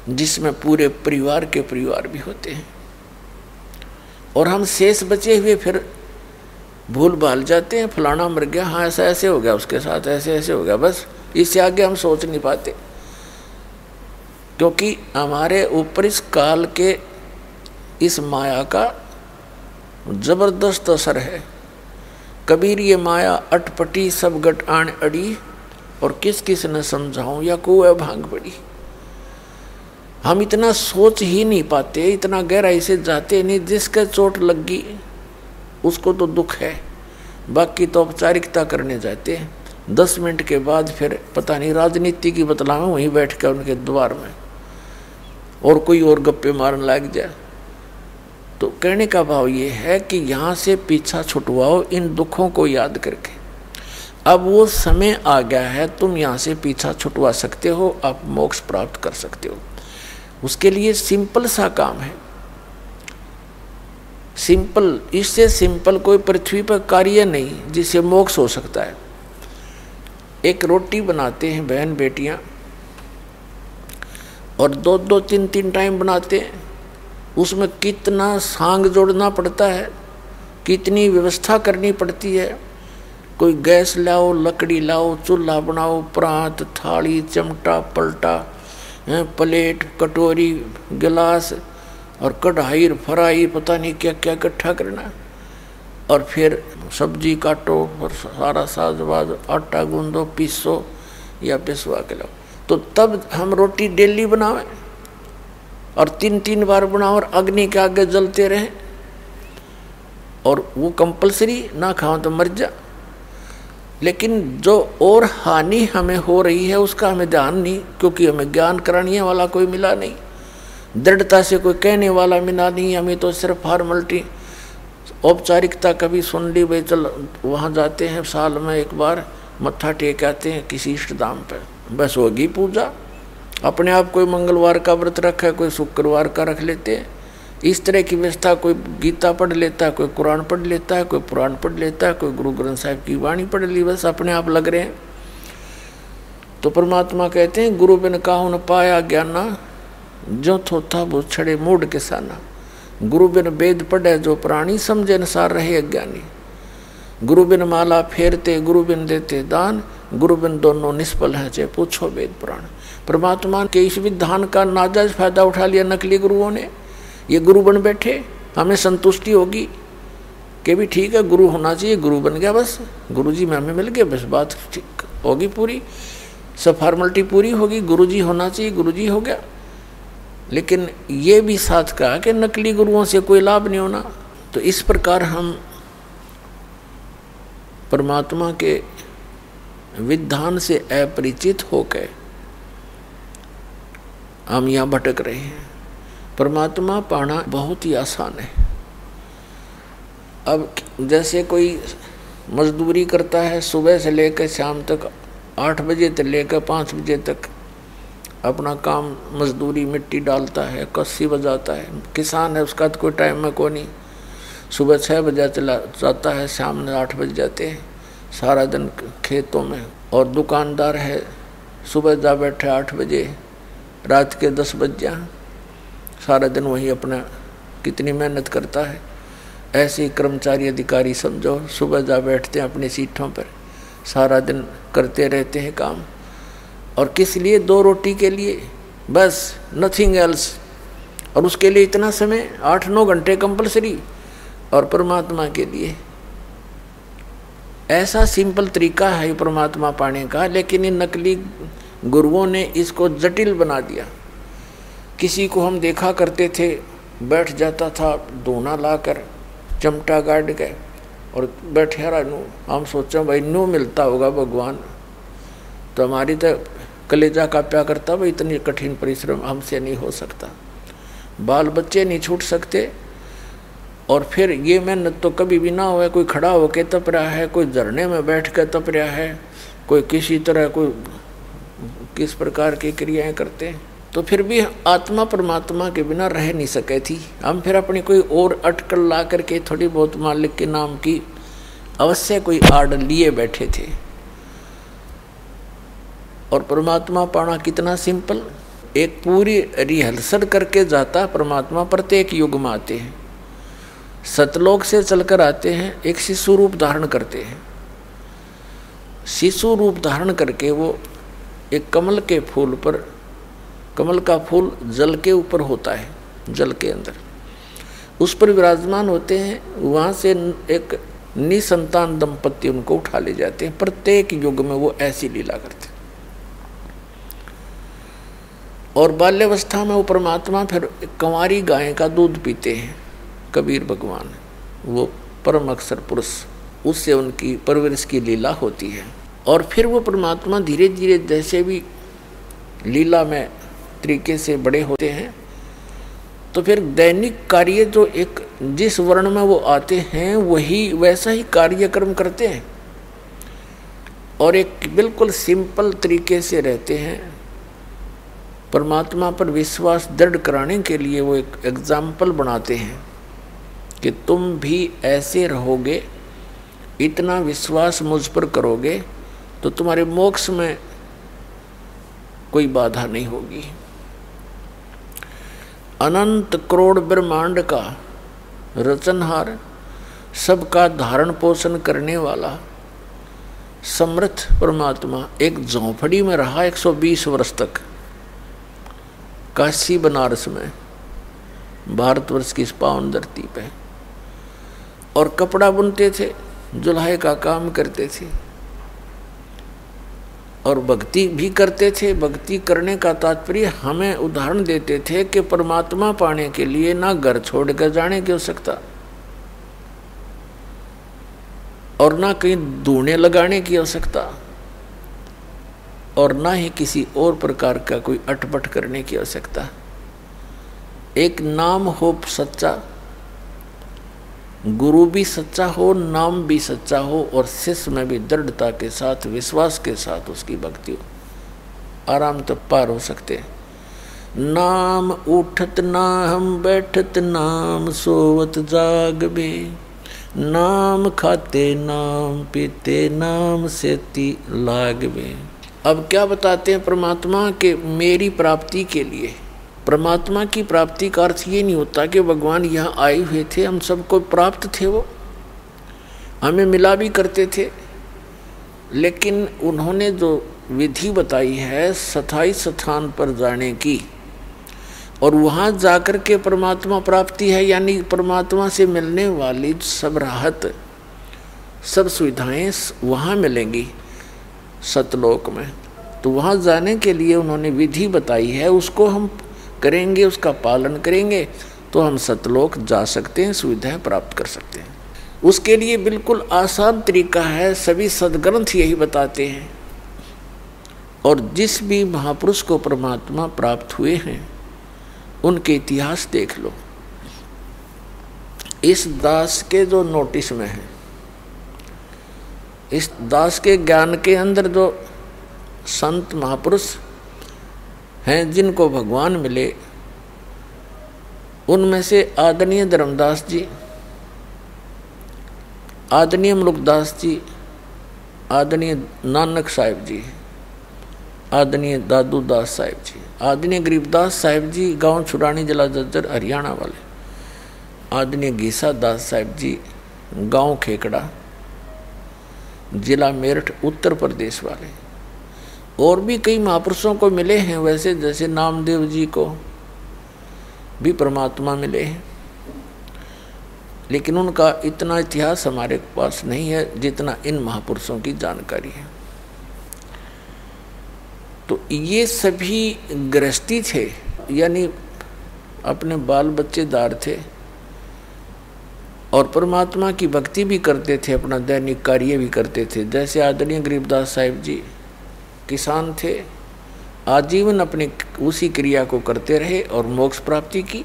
Speaker 3: जिसमें पूरे परिवार के परिवार भी होते हैं। और हम शेष बचे हुए फिर भूल भाल जाते हैं, फलाना मर गया, हाँ ऐसा ऐसे हो गया, उसके साथ ऐसे ऐसे हो गया, बस इससे आगे हम सोच नहीं पाते। क्योंकि हमारे ऊपर इस काल के इस माया का जबरदस्त असर है। कबीर ये माया अटपटी सब गट आन अड़ी, और किस किस न समझाऊं या कुएं भांग पड़ी। हम इतना सोच ही नहीं पाते, इतना गहराई से जाते नहीं। जिसके चोट लग गई उसको तो दुख है, बाकी तो औपचारिकता करने जाते हैं। 10 मिनट के बाद फिर पता नहीं राजनीति की बतलावें वहीं बैठ कर उनके द्वार में, और कोई और गप्पे मारने लग जाए। तो कहने का भाव ये है कि यहाँ से पीछा छुटवाओ इन दुखों को याद करके। अब वो समय आ गया है, तुम यहाँ से पीछा छुटवा सकते हो, आप मोक्ष प्राप्त कर सकते हो। उसके लिए सिंपल सा काम है, सिंपल, इससे सिंपल कोई पृथ्वी पर कार्य नहीं जिससे मोक्ष हो सकता है। एक रोटी बनाते हैं बहन बेटियां और 2-2 3-3 टाइम बनाते हैं, उसमें कितना सांग जोड़ना पड़ता है, कितनी व्यवस्था करनी पड़ती है। कोई गैस लाओ, लकड़ी लाओ, चूल्हा बनाओ, प्रांत, थाली, चिमटा, पलटा, प्लेट, कटोरी, गिलास और कढ़ाई, फ्राई, पता नहीं क्या क्या इकट्ठा करना, और फिर सब्जी काटो और सारा साजबाज, आटा गूंदो, पीसो या पिसवा के लाओ। तो तब हम रोटी डेली बनावें और 3-3 बार बनाओ और अग्नि के आगे जलते रहें, और वो कंपलसरी ना खाओ तो मर जा। लेकिन जो और हानि हमें हो रही है उसका हमें ध्यान नहीं, क्योंकि हमें ज्ञान कराने वाला कोई मिला नहीं, दृढ़ता से कोई कहने वाला मिला नहीं। हमें तो सिर्फ फॉर्मलिटी, औपचारिकता कभी सुन ली, भाई चल वहाँ जाते हैं साल में एक बार, मत्था टेक आते हैं किसी इष्ट धाम पर, बस होगी पूजा। अपने आप कोई मंगलवार का व्रत रखा है, कोई शुक्रवार का रख लेते हैं, इस तरह की व्यवस्था। कोई गीता पढ़ लेता है, कोई कुरान पढ़ लेता है, कोई पुराण पढ़ लेता है, कोई गुरु ग्रंथ साहिब की वाणी पढ़ ली, बस अपने आप लग रहे हैं। तो परमात्मा कहते हैं गुरु बिन काहू न पाया ज्ञाना, जो थोथा वो छड़े मूड किसाना। गुरु बिन वेद पढ़े जो प्राणी, समझे अनुसार रहे अज्ञानी। गुरु बिन माला फेरते, गुरु बिन देते दान, गुरु बिन दोनों निष्फल हैं चाहे पूछो वेद पुराण। परमात्मा के इस विधान का नाजायज फायदा उठा लिया नकली गुरुओं ने, ये गुरु बन बैठे। हमें संतुष्टि होगी कि भी ठीक है गुरु होना चाहिए, गुरु बन गया, बस गुरु जी में हमें मिल गया, बस बात ठीक होगी, पूरी सब फॉर्मेलिटी पूरी होगी, गुरु जी होना चाहिए, गुरु जी हो गया। लेकिन ये भी साथ कहा कि नकली गुरुओं से कोई लाभ नहीं होना। तो इस प्रकार हम परमात्मा के विधान से अपरिचित होकर हम यहाँ भटक रहे हैं। परमात्मा पाना बहुत ही आसान है। अब जैसे कोई मजदूरी करता है, सुबह से लेकर शाम तक 8 बजे से लेकर 5 बजे तक अपना काम मजदूरी, मिट्टी डालता है, कस्सी बजाता है। किसान है, उसका तो कोई टाइम में कोई नहीं, सुबह 6 बजे चला जाता है, शाम में 8 बज जाते हैं, सारा दिन खेतों में। और दुकानदार है, सुबह जा बैठे 8 बजे, रात के 10 बज जाए, सारा दिन वही अपना कितनी मेहनत करता है। ऐसे ही कर्मचारी अधिकारी समझो, सुबह जा बैठते हैं अपनी सीटों पर, सारा दिन करते रहते हैं काम, और किस लिए? 2 रोटी के लिए, बस, नथिंग एल्स। और उसके लिए इतना समय 8-9 घंटे कंपलसरी, और परमात्मा के लिए ऐसा सिंपल तरीका है परमात्मा पाने का। लेकिन इन नकली गुरुओं ने इसको जटिल बना दिया। किसी को हम देखा करते थे, बैठ जाता था दोना लाकर, चमटा गाड़ के और बैठे रहा नू। हम सोचा भाई नू मिलता होगा भगवान, तो हमारी तो कलेजा का प्या करता, भाई इतनी कठिन परिश्रम हमसे नहीं हो सकता, बाल बच्चे नहीं छूट सकते। और फिर ये मेहनत तो कभी भी ना हुआ। कोई खड़ा होकर तप रहा है, कोई झरने में बैठ कर तप रहा है, कोई किसी तरह कोई किस प्रकार की क्रियाएं करते हैं। तो फिर भी आत्मा परमात्मा के बिना रह नहीं सके थी। हम फिर अपनी कोई और अटकल ला करके थोड़ी बहुत मालिक के नाम की अवश्य कोई आड़ लिए बैठे थे। और परमात्मा पाना कितना सिंपल, एक पूरी रिहर्सल करके जाता परमात्मा। प्रत्येक युग में आते हैं, सतलोक से चलकर आते हैं, एक शिशु रूप धारण करते हैं। शिशु रूप धारण करके वो एक कमल के फूल पर, कमल का फूल जल के ऊपर होता है, जल के अंदर उस पर विराजमान होते हैं। वहाँ से एक निसंतान दंपति उनको उठा ले जाते हैं। प्रत्येक युग में वो ऐसी लीला करते हैं। और बाल्यावस्था में वो परमात्मा फिर कंवारी गाय का दूध पीते हैं। कबीर भगवान वो परम अक्षर पुरुष, उससे उनकी परवरिश की लीला होती है। और फिर वो परमात्मा धीरे धीरे जैसे भी लीला में तरीके से बड़े होते हैं, तो फिर दैनिक कार्य जो एक जिस वर्ण में वो आते हैं वही वैसा ही कार्यक्रम करते हैं और एक बिल्कुल सिंपल तरीके से रहते हैं। परमात्मा पर विश्वास दृढ़ कराने के लिए वो एक एग्जाम्पल बनाते हैं कि तुम भी ऐसे रहोगे, इतना विश्वास मुझ पर करोगे तो तुम्हारे मोक्ष में कोई बाधा नहीं होगी। अनंत करोड़ ब्रह्मांड का रचनहार, सबका धारण पोषण करने वाला समर्थ परमात्मा एक झोंपड़ी में रहा 120 वर्ष तक, काशी बनारस में, भारतवर्ष की इस पावन धरती पे, और कपड़ा बुनते थे, जुल्हे का काम करते थे और भक्ति भी करते थे। भक्ति करने का तात्पर्य हमें उदाहरण देते थे कि परमात्मा पाने के लिए ना घर छोड़कर जाने की आवश्यकता और ना कहीं धूने लगाने की आवश्यकता और ना ही किसी और प्रकार का कोई अटपट करने की आवश्यकता। एक नाम हो सच्चा, गुरु भी सच्चा हो, नाम भी सच्चा हो और शिष्य में भी दृढ़ता के साथ, विश्वास के साथ उसकी भक्ति हो, आराम तो पार हो सकते हैं। नाम उठत नाम बैठत नाम सोवत जागबे, नाम खाते नाम पीते नाम सेती लागबे। अब क्या बताते हैं परमात्मा के मेरी प्राप्ति के लिए? परमात्मा की प्राप्ति का अर्थ ये नहीं होता कि भगवान यहाँ आए हुए थे, हम सबको प्राप्त थे, वो हमें मिला भी करते थे, लेकिन उन्होंने जो विधि बताई है स्थायी स्थान पर जाने की और वहाँ जाकर के परमात्मा प्राप्ति है, यानी परमात्मा से मिलने वाली सब राहत, सब सुविधाएं वहाँ मिलेंगी सतलोक में। तो वहाँ जाने के लिए उन्होंने विधि बताई है, उसको हम करेंगे, उसका पालन करेंगे तो हम सतलोक जा सकते हैं, सुविधाएं प्राप्त कर सकते हैं। उसके लिए बिल्कुल आसान तरीका है, सभी सद्ग्रंथ यही बताते हैं। और जिस भी महापुरुष को परमात्मा प्राप्त हुए हैं उनके इतिहास देख लो। इस दास के जो नोटिस में है, इस दास के ज्ञान के अंदर जो संत महापुरुष हैं जिनको भगवान मिले, उनमें से आदरणीय धर्मदास जी, आदरणीय मुलुकदास जी, आदरणीय नानक साहिब जी, आदरणीय दादू दास साहिब जी, आदरणीय गरीबदास साहिब जी गांव छुरानी जिला जज्जर हरियाणा वाले, आदरणीय गीसा दास साहिब जी गांव खेकड़ा जिला मेरठ उत्तर प्रदेश वाले, और भी कई महापुरुषों को मिले हैं वैसे, जैसे नामदेव जी को भी परमात्मा मिले हैं, लेकिन उनका इतना इतिहास हमारे पास नहीं है जितना इन महापुरुषों की जानकारी है। तो ये सभी गृहस्थी थे, यानी अपने बाल बच्चेदार थे और परमात्मा की भक्ति भी करते थे, अपना दैनिक कार्य भी करते थे। जैसे आदरणीय गरीबदास साहिब जी किसान थे, आजीवन अपनी उसी क्रिया को करते रहे और मोक्ष प्राप्ति की।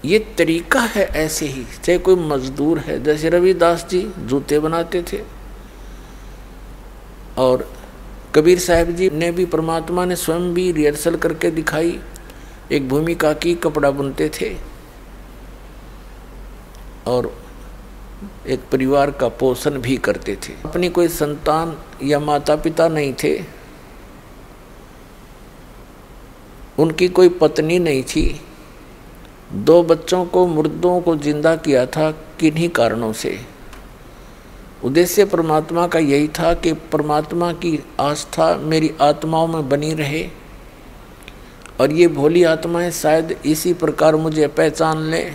Speaker 3: ये तरीका है ऐसे ही, चाहे कोई मजदूर है, जैसे रविदास जी जूते बनाते थे और कबीर साहब जी ने भी, परमात्मा ने स्वयं भी रिहर्सल करके दिखाई, एक भूमिका की, कपड़ा बुनते थे और एक परिवार का पोषण भी करते थे। अपनी कोई संतान या माता पिता नहीं थे, उनकी कोई पत्नी नहीं थी, 2 बच्चों को, मुर्दों को जिंदा किया था किन्हीं कारणों से। उद्देश्य परमात्मा का यही था कि परमात्मा की आस्था मेरी आत्माओं में बनी रहे और ये भोली आत्माएं शायद इसी प्रकार मुझे पहचान ले,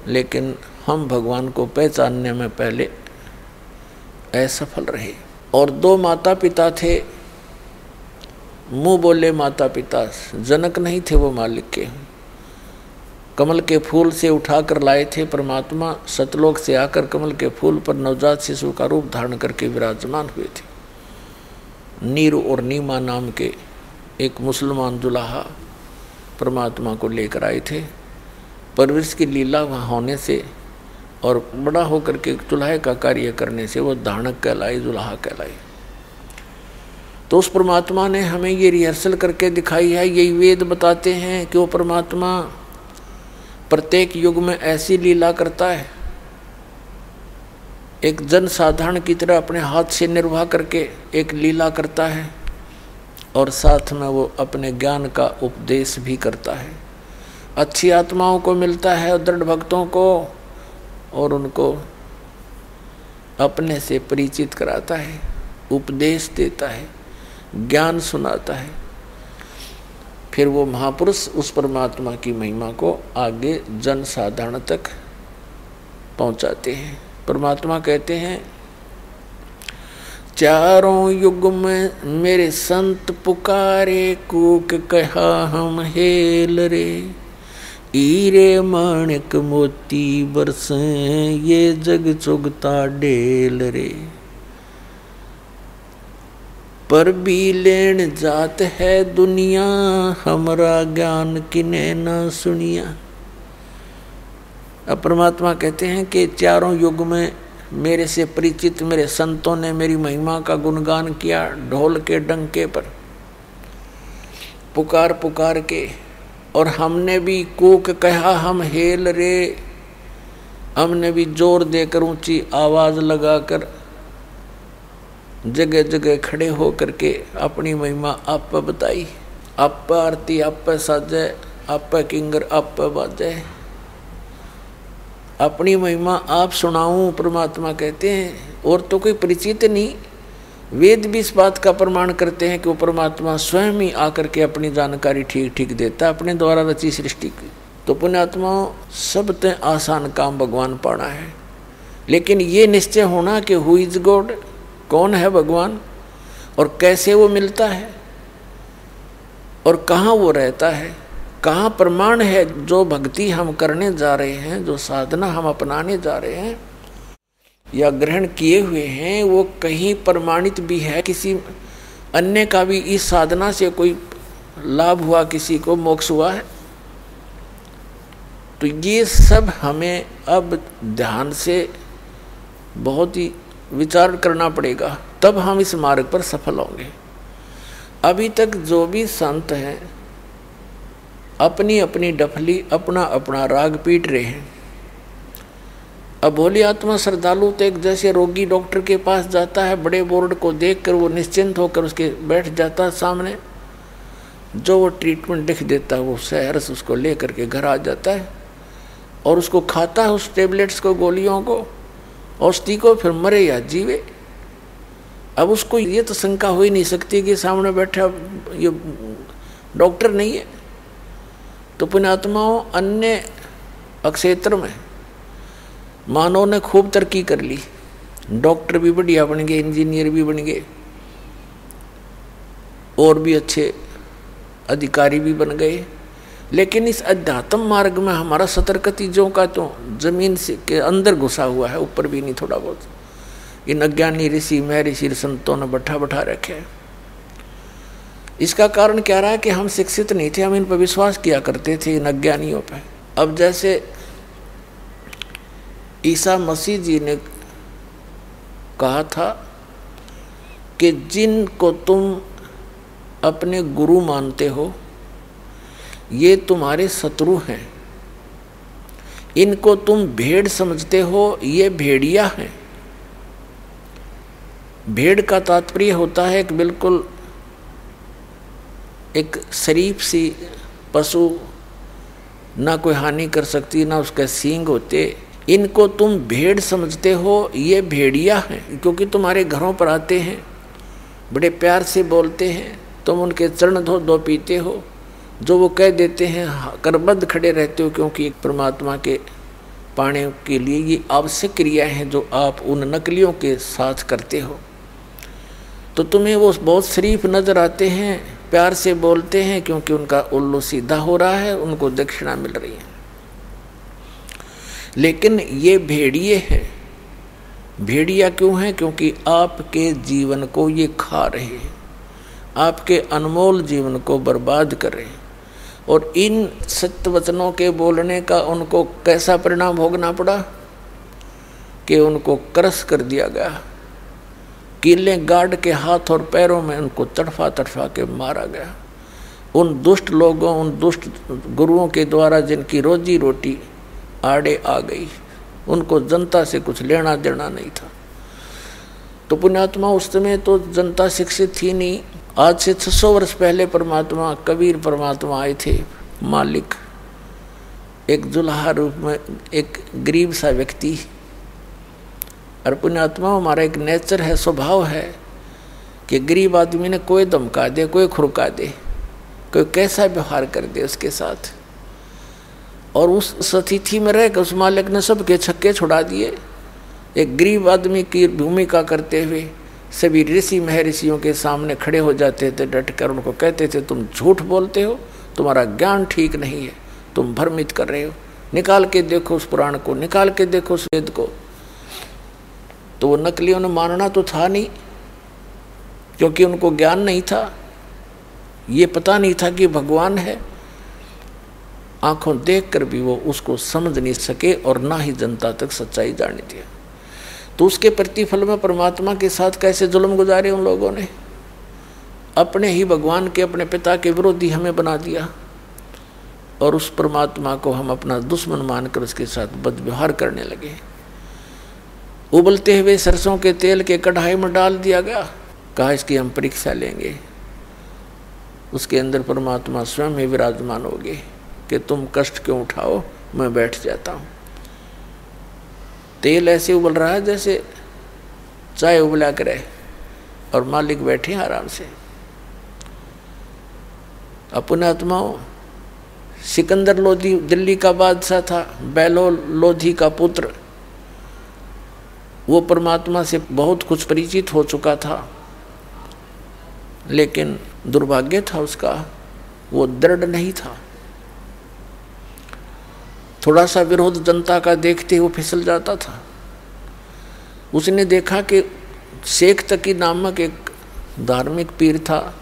Speaker 3: लेकिन हम भगवान को पहचानने में पहले असफल रहे। और 2 माता पिता थे, मुंह बोले माता पिता, जनक नहीं थे वो मालिक के, कमल के फूल से उठाकर लाए थे परमात्मा, सतलोक से आकर कमल के फूल पर नवजात शिशु का रूप धारण करके विराजमान हुए थे। नीरू और नीमा नाम के एक मुसलमान दुल्हा परमात्मा को लेकर आए थे परवरिश की लीला वहाँ होने से और बड़ा होकर के चुल्हे का कार्य करने से वो धानक कहलाई, जुल्हा कहलाई। तो उस परमात्मा ने हमें ये रिहर्सल करके दिखाई है। यही वेद बताते हैं कि वो परमात्मा प्रत्येक युग में ऐसी लीला करता है, एक जन साधारण की तरह अपने हाथ से निर्वाह करके एक लीला करता है और साथ में वो अपने ज्ञान का उपदेश भी करता है। अच्छी आत्माओं को मिलता है, दृढ़ भक्तों को, और उनको अपने से परिचित कराता है, उपदेश देता है, ज्ञान सुनाता है। फिर वो महापुरुष उस परमात्मा की महिमा को आगे जन साधारण तक पहुंचाते हैं। परमात्मा कहते हैं, चारों युग में मेरे संत पुकारे, कूक कहा हम हेल रे, हीरे माणिक मोती बरसे, ये जग चुगता डेल रे। पर भी लेन जात है दुनिया, हमरा ज्ञान किने न सुनिया। अब परमात्मा कहते हैं कि चारों युग में मेरे से परिचित मेरे संतों ने मेरी महिमा का गुणगान किया, ढोल के डंके पर पुकार पुकार के, और हमने भी कूक कहा हम हेल रे, हमने भी जोर देकर ऊंची आवाज लगाकर जगह जगह खड़े हो करके अपनी महिमा आप बताई। आप आरती आप साजे, आप किंगर आप बाजे, अपनी महिमा आप सुनाऊं, परमात्मा कहते हैं। और तो कोई परिचित नहीं, वेद भी इस बात का प्रमाण करते हैं कि वो परमात्मा स्वयं ही आकर के अपनी जानकारी ठीक ठीक देता है, अपने द्वारा रची सृष्टि की। तो पुण्यात्माओं, सब ते आसान काम भगवान पाना है, लेकिन ये निश्चय होना कि हु इज गॉड, कौन है भगवान और कैसे वो मिलता है और कहाँ वो रहता है, कहाँ प्रमाण है जो भक्ति हम करने जा रहे हैं, जो साधना हम अपनाने जा रहे हैं या ग्रहण किए हुए हैं, वो कहीं प्रमाणित भी है, किसी अन्य का भी इस साधना से कोई लाभ हुआ, किसी को मोक्ष हुआ है। तो ये सब हमें अब ध्यान से बहुत ही विचार करना पड़ेगा, तब हम इस मार्ग पर सफल होंगे। अभी तक जो भी संत हैं अपनी अपनी डफली, अपना अपना राग पीट रहे हैं। अब भोली आत्मा श्रद्धालु तो एक जैसे रोगी डॉक्टर के पास जाता है, बड़े बोर्ड को देखकर वो निश्चिंत होकर उसके बैठ जाता है सामने, जो वो ट्रीटमेंट लिख देता है वो सहर्ष उसको ले करके घर आ जाता है और उसको खाता है, उस टेबलेट्स को, गोलियों को, औषधि को, फिर मरे या जीवे। अब उसको ये तो शंका हो ही नहीं सकती कि सामने बैठा ये डॉक्टर नहीं है। तो पुण्यात्माओं, अन्य क्षेत्र में मानव ने खूब तरक्की कर ली, डॉक्टर भी बढ़िया बन गए, इंजीनियर भी बन गए, और भी अच्छे अधिकारी भी बन गए, लेकिन इस अध्यात्म मार्ग में हमारा सतर्क चीजों का तो जमीन से के अंदर घुसा हुआ है, ऊपर भी नहीं थोड़ा बहुत। इन अज्ञानी ऋषि महर्षि संतों ने बैठा रखे हैं। इसका कारण क्या रहा कि हम शिक्षित नहीं थे, हम इन पर विश्वास किया करते थे, इन अज्ञानियों पर। अब जैसे ईसा मसीह जी ने कहा था कि जिनको तुम अपने गुरु मानते हो ये तुम्हारे शत्रु हैं, इनको तुम भेड़ समझते हो ये भेड़िया हैं। भेड़ का तात्पर्य होता है कि बिल्कुल एक शरीफ सी पशु, ना कोई हानि कर सकती, ना उसके सींग होते। इनको तुम भेड़ समझते हो ये भेड़िया हैं, क्योंकि तुम्हारे घरों पर आते हैं, बड़े प्यार से बोलते हैं, तुम उनके चरण धो पीते हो, जो वो कह देते हैं करबद्ध खड़े रहते हो, क्योंकि परमात्मा के पाने के लिए ये आवश्यक क्रियाएं हैं जो आप उन नकलियों के साथ करते हो। तो तुम्हें वो बहुत शरीफ नजर आते हैं, प्यार से बोलते हैं, क्योंकि उनका उल्लू सीधा हो रहा है, उनको दक्षिणा मिल रही है। लेकिन ये भेड़िए हैं। भेड़िया क्यों हैं? क्योंकि आपके जीवन को ये खा रहे हैं, आपके अनमोल जीवन को बर्बाद कर रहे हैं, और इन सत्य वचनों के बोलने का उनको कैसा परिणाम भोगना पड़ा कि उनको क्रश कर दिया गया, कीलें गाड़ के हाथ और पैरों में उनको तड़फा तड़फा के मारा गया। उन दुष्ट लोगों, उन दुष्ट गुरुओं के द्वारा जिनकी रोजी रोटी आड़े आ गई, उनको जनता से कुछ लेना देना नहीं था। तो पुण्यात्मा उस समय तो जनता शिक्षित थी नहीं। आज से 600 वर्ष पहले परमात्मा कबीर परमात्मा आए थे, मालिक एक जुल्हा रूप में, एक गरीब सा व्यक्ति। और पुण्यात्मा हमारा एक नेचर है, स्वभाव है कि गरीब आदमी ने कोई धमका दे, कोई खुरका दे, कोई कैसा व्यवहार कर दे उसके साथ। और उस अतिथि में रहकर उस मालिक ने सबके छक्के छुड़ा दिए। एक गरीब आदमी की भूमिका करते हुए सभी ऋषि महर्षियों के सामने खड़े हो जाते थे, डटकर उनको कहते थे तुम झूठ बोलते हो, तुम्हारा ज्ञान ठीक नहीं है, तुम भ्रमित कर रहे हो, निकाल के देखो उस पुराण को, निकाल के देखो उस वेद को। तो वो नकलियों ने मानना तो था नहीं, क्योंकि उनको ज्ञान नहीं था, ये पता नहीं था कि भगवान है। आंखों देखकर भी वो उसको समझ नहीं सके और ना ही जनता तक सच्चाई जाने दिया। तो उसके प्रतिफल में परमात्मा के साथ कैसे जुल्म गुजारे उन लोगों ने। अपने ही भगवान के, अपने पिता के विरोधी हमें बना दिया और उस परमात्मा को हम अपना दुश्मन मानकर उसके साथ बदव्यवहार करने लगे। उबलते हुए सरसों के तेल के कढ़ाई में डाल दिया गया, कहा इसकी हम परीक्षा लेंगे। उसके अंदर परमात्मा स्वयं ही विराजमान हो गए कि तुम कष्ट क्यों उठाओ, मैं बैठ जाता हूँ। तेल ऐसे उबल रहा है जैसे चाय उबला करे और मालिक बैठे आराम से। अपने आत्माओं, सिकंदर लोधी दिल्ली का बादशाह था, बैलोल लोधी का पुत्र, वो परमात्मा से बहुत कुछ परिचित हो चुका था, लेकिन दुर्भाग्य था उसका, वो दृढ़ नहीं था। थोड़ा सा विरोध जनता का देखते वो फिसल जाता था। उसने देखा कि शेख तकी नामक एक धार्मिक पीर था,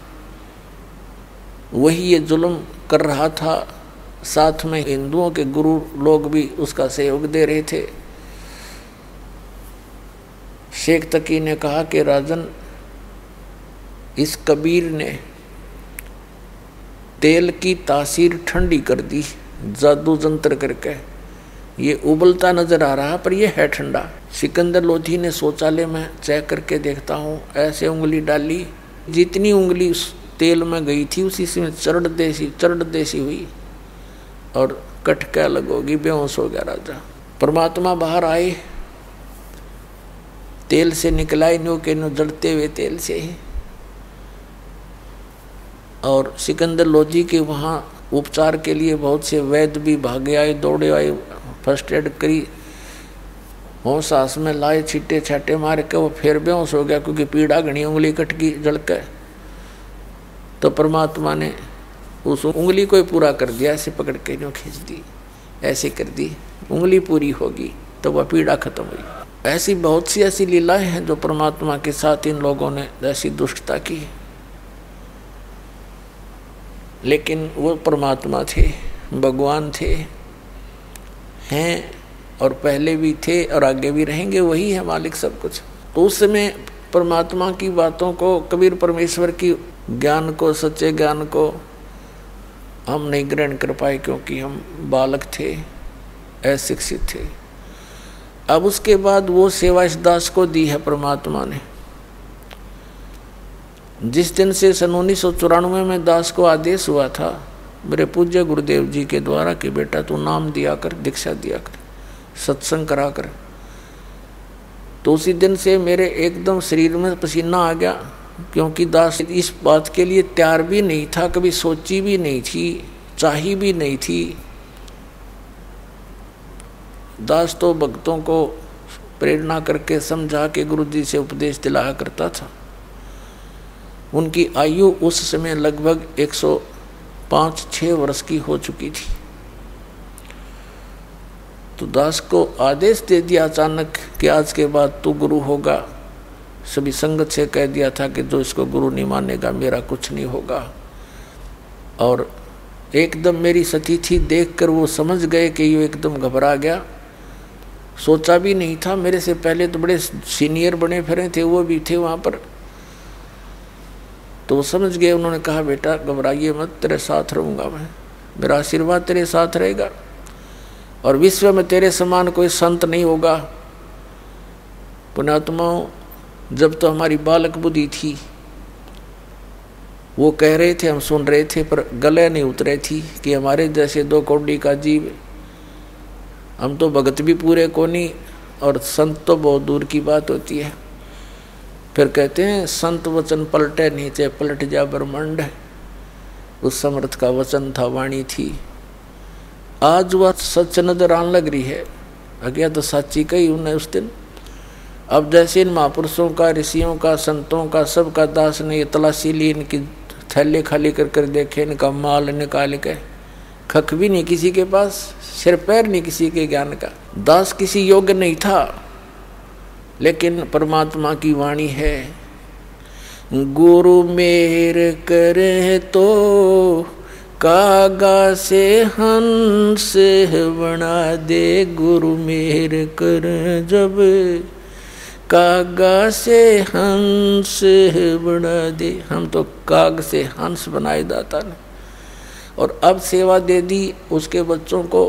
Speaker 3: वही ये जुल्म कर रहा था, साथ में हिंदुओं के गुरु लोग भी उसका सहयोग दे रहे थे। शेख तकी ने कहा कि राजन, इस कबीर ने तेल की तासीर ठंडी कर दी जादू जंत्र करके, ये उबलता नजर आ रहा पर ये है ठंडा। सिकंदर लोधी ने शौचालय में चेक करके देखता हूँ, ऐसे उंगली डाली, जितनी उंगली उस तेल में गई थी उसी से चरड़ देसी हुई और कटके अलग होगी, बेहोश हो गया राजा। परमात्मा बाहर आए, तेल से निकला नो के नो जड़ते हुए तेल से ही, और सिकंदर लोधी के वहाँ उपचार के लिए बहुत से वैद्य भी भागे आए, दौड़े आए, फर्स्ट एड करी, होश सांस में लाए, छीटे छाटे मार के वो फिर बेहोश हो गया क्योंकि पीड़ा घनी, उंगली कट गई जड़ के। तो परमात्मा ने उस उंगली को ही पूरा कर दिया, ऐसे पकड़ के यूँ खींच दी, ऐसे कर दी, उंगली पूरी होगी तो वह पीड़ा खत्म हुई। ऐसी बहुत सी ऐसी लीलाएं हैं जो परमात्मा के साथ इन लोगों ने ऐसी दुष्टता की, लेकिन वो परमात्मा थे, भगवान थे, हैं और पहले भी थे और आगे भी रहेंगे, वही है मालिक सब कुछ। तो उस समय परमात्मा की बातों को, कबीर परमेश्वर की ज्ञान को, सच्चे ज्ञान को हम नहीं ग्रहण कर पाए क्योंकि हम बालक थे, अशिक्षित थे। अब उसके बाद वो सेवा इस दास को दी है परमात्मा ने। जिस दिन से सन 1994 में दास को आदेश हुआ था मेरे पूज्य गुरुदेव जी के द्वारा कि बेटा तू नाम दिया कर, दीक्षा दिया कर, सत्संग करा कर, तो उसी दिन से मेरे एकदम शरीर में पसीना आ गया, क्योंकि दास इस बात के लिए तैयार भी नहीं था, कभी सोची भी नहीं थी, चाही भी नहीं थी। दास तो भक्तों को प्रेरणा करके समझा के गुरु जी से उपदेश दिलाया करता था। उनकी आयु उस समय लगभग 105-6 वर्ष की हो चुकी थी। तो दास को आदेश दे दिया अचानक कि आज के बाद तू गुरु होगा। सभी संगत से कह दिया था कि जो इसको गुरु नहीं मानेगा मेरा कुछ नहीं होगा। और एकदम मेरी सतीथी देखकर वो समझ गए कि ये एकदम घबरा गया। सोचा भी नहीं था, मेरे से पहले तो बड़े सीनियर बने फिरे थे, वो भी थे वहाँ पर। तो वो समझ गए। उन्होंने कहा बेटा घबराइए मत, तेरे साथ रहूँगा मैं, मेरा आशीर्वाद तेरे साथ रहेगा और विश्व में तेरे समान कोई संत नहीं होगा। पुण्यात्माओं, जब तो हमारी बालक बुद्धि थी, वो कह रहे थे, हम सुन रहे थे, पर गले नहीं उतरे थी कि हमारे जैसे 2 कौड़ी का जीव, हम तो भगत भी पूरे को नहीं और संत तो बहुत दूर की बात होती है। फिर कहते हैं संत वचन पलटे नीचे पलट जा ब्रह्मांड, उस समर्थ का वचन था, वाणी थी। आज वह सच नजर आने लग रही है, अज्ञा तो साची कही उन्हें उस दिन। अब जैसे इन महापुरुषों का, ऋषियों का, संतों का, सबका दास ने ये तलाशी ली, इनकी थैले खाली कर कर देखे, इनका माल निकाल के, खक भी नहीं किसी के पास, सिर पैर नहीं किसी के ज्ञान का। दास किसी योग्य नहीं था, लेकिन परमात्मा की वाणी है, गुरु मेहर करे तो कागा से हंस बना दे, गुरु मेहर कर जब कागा से हंस बना दे। हम तो काग से हंस बनाए दाता ने, और अब सेवा दे दी उसके बच्चों को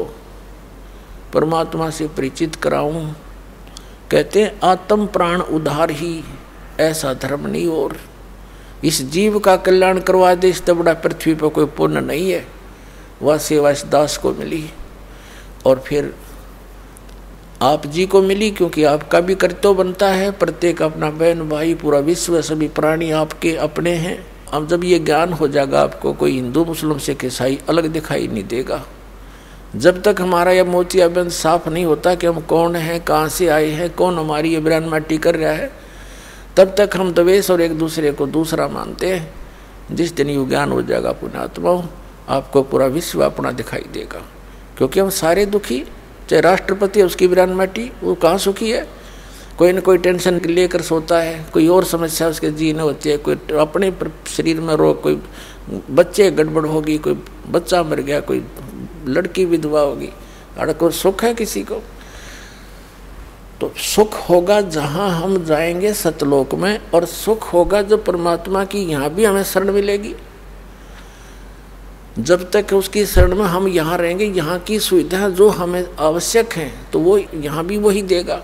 Speaker 3: परमात्मा से परिचित कराऊं। कहते हैं आत्म प्राण उद्धार ही ऐसा धर्म नहीं, और इस जीव का कल्याण करवा दे, इससे बड़ा पृथ्वी पर कोई पुण्य नहीं है। वह सेवा इस दास को मिली और फिर आप जी को मिली, क्योंकि आपका भी कर्तव्य बनता है। प्रत्येक अपना बहन भाई, पूरा विश्व, सभी प्राणी आपके अपने हैं। अब जब ये ज्ञान हो जाएगा आपको, कोई हिंदू मुस्लिम सिख ईसाई अलग दिखाई नहीं देगा। जब तक हमारा यह मोतियाबिंद साफ नहीं होता कि हम कौन हैं, कहाँ से आए हैं, कौन हमारी ये ब्रांड माटी कर रहा है, तब तक हम द्वेष और एक दूसरे को दूसरा मानते हैं। जिस दिन ये ज्ञान हो जाएगा पुण्यात्माओं, आपको पूरा विश्व अपना दिखाई देगा। क्योंकि हम सारे दुखी, चाहे राष्ट्रपति है उसकी ब्रांड माटी, वो कहाँ सुखी है? कोई न कोई टेंशन लेकर सोता है, कोई और समस्या उसके जीने होती है, कोई अपने शरीर में रोग, कोई बच्चे गड़बड़ होगी, कोई बच्चा मर गया, कोई लड़की विधवा होगी, और कोई सुख है किसी को? तो सुख होगा जहाँ हम जाएंगे सतलोक में, और सुख होगा जो परमात्मा की यहाँ भी हमें शरण मिलेगी। जब तक उसकी शरण में हम यहाँ रहेंगे, यहाँ की सुविधा जो हमें आवश्यक है तो वो यहाँ भी वही देगा,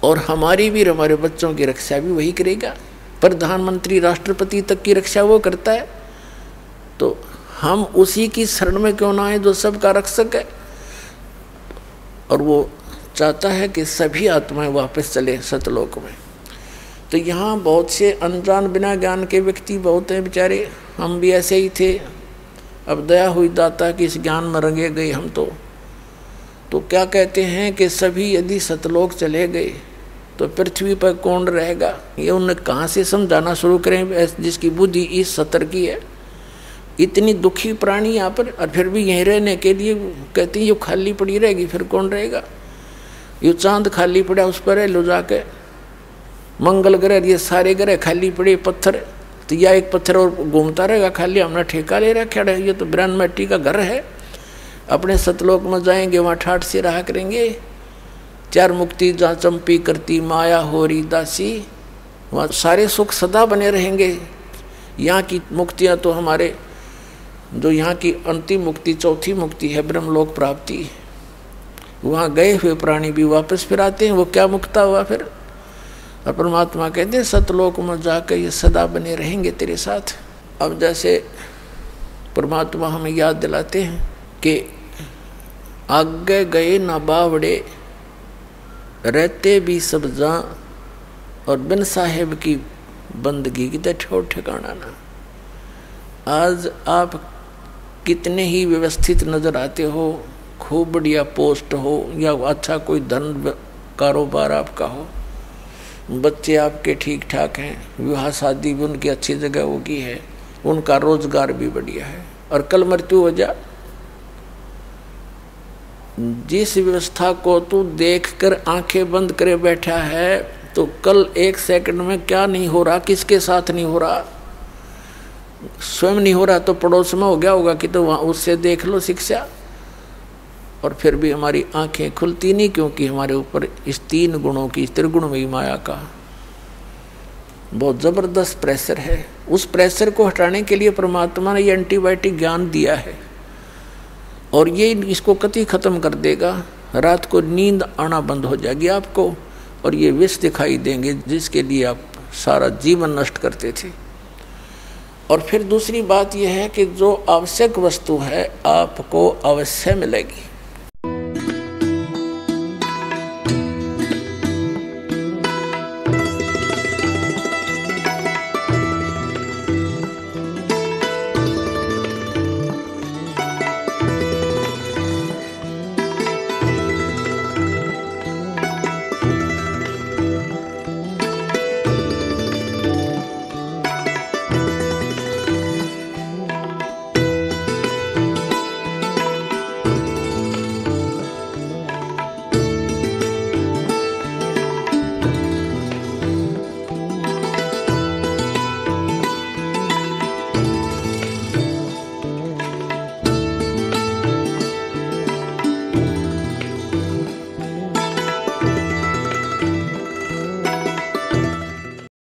Speaker 3: और हमारी भी, हमारे बच्चों की रक्षा भी वही करेगा। प्रधानमंत्री राष्ट्रपति तक की रक्षा वो करता है, तो हम उसी की शरण में क्यों ना आए जो सबका रक्षक है। और वो चाहता है कि सभी आत्माएं वापस चले सतलोक में। तो यहाँ बहुत से अनजान बिना ज्ञान के व्यक्ति बहुत हैं बेचारे, हम भी ऐसे ही थे। अब दया हुई दाता कि इस ज्ञान में रंगे गए हम तो क्या कहते हैं कि सभी यदि सतलोक चले गए तो पृथ्वी पर कौन रहेगा? ये उन्हें कहाँ से समझाना शुरू करें जिसकी बुद्धि इस सतर की है। इतनी दुखी प्राणी यहाँ पर, और फिर भी यहीं रहने के लिए कहती है ये खाली पड़ी रहेगी, फिर कौन रहेगा? ये चांद खाली पड़ा, उस पर लो जाके मंगल ग्रह, ये सारे ग्रह खाली पड़े, पत्थर, तो यह एक पत्थर और घूमता रहेगा खाली, हमने ठेका ले रखा है। ये तो ब्रह्म मिट्टी का घर है। अपने सतलोक में जाएंगे, वहाँ ठाठ से रहा करेंगे। 4 मुक्ति जहाँ चंपी करती माया होरी दासी, वहाँ सारे सुख सदा बने रहेंगे। यहाँ की मुक्तियाँ तो हमारे, जो यहाँ की अंतिम मुक्ति, चौथी मुक्ति है ब्रह्मलोक प्राप्ति, वहाँ गए हुए प्राणी भी वापस फिर आते हैं। वो क्या मुक्ता हुआ फिर? और परमात्मा कहते हैं सतलोक में जाकर ये सदा बने रहेंगे तेरे साथ। अब जैसे परमात्मा हमें याद दिलाते हैं कि आगे गए ना बावड़े, रहते भी सब जहाँ, और बिन साहेब की बंदगी की तो ठोर ठिकाना ना। आज आप कितने ही व्यवस्थित नजर आते हो, खूब बढ़िया पोस्ट हो या अच्छा कोई धन कारोबार आपका हो, बच्चे आपके ठीक ठाक हैं, विवाह शादी भी उनकी अच्छी जगह होगी है, उनका रोजगार भी बढ़िया है, और कल मृत्यु हो जा, जिस व्यवस्था को तू देखकर आंखें बंद करे बैठा है, तो कल 1 सेकंड में क्या नहीं हो रहा, किसके साथ नहीं हो रहा, स्वयं नहीं हो रहा तो पड़ोस में हो गया होगा कि तो वहाँ उससे देख लो शिक्षा। और फिर भी हमारी आंखें खुलती नहीं, क्योंकि हमारे ऊपर इस 3 गुणों की, त्रिगुणमयी माया का बहुत ज़बरदस्त प्रेशर है। उस प्रेशर को हटाने के लिए परमात्मा ने ये एंटीबायोटिक ज्ञान दिया है, और ये इसको कति ख़त्म कर देगा। रात को नींद आना बंद हो जाएगी आपको, और ये विष दिखाई देंगे जिसके लिए आप सारा जीवन नष्ट करते थे। और फिर दूसरी बात यह है कि जो आवश्यक वस्तु है आपको अवश्य मिलेगी।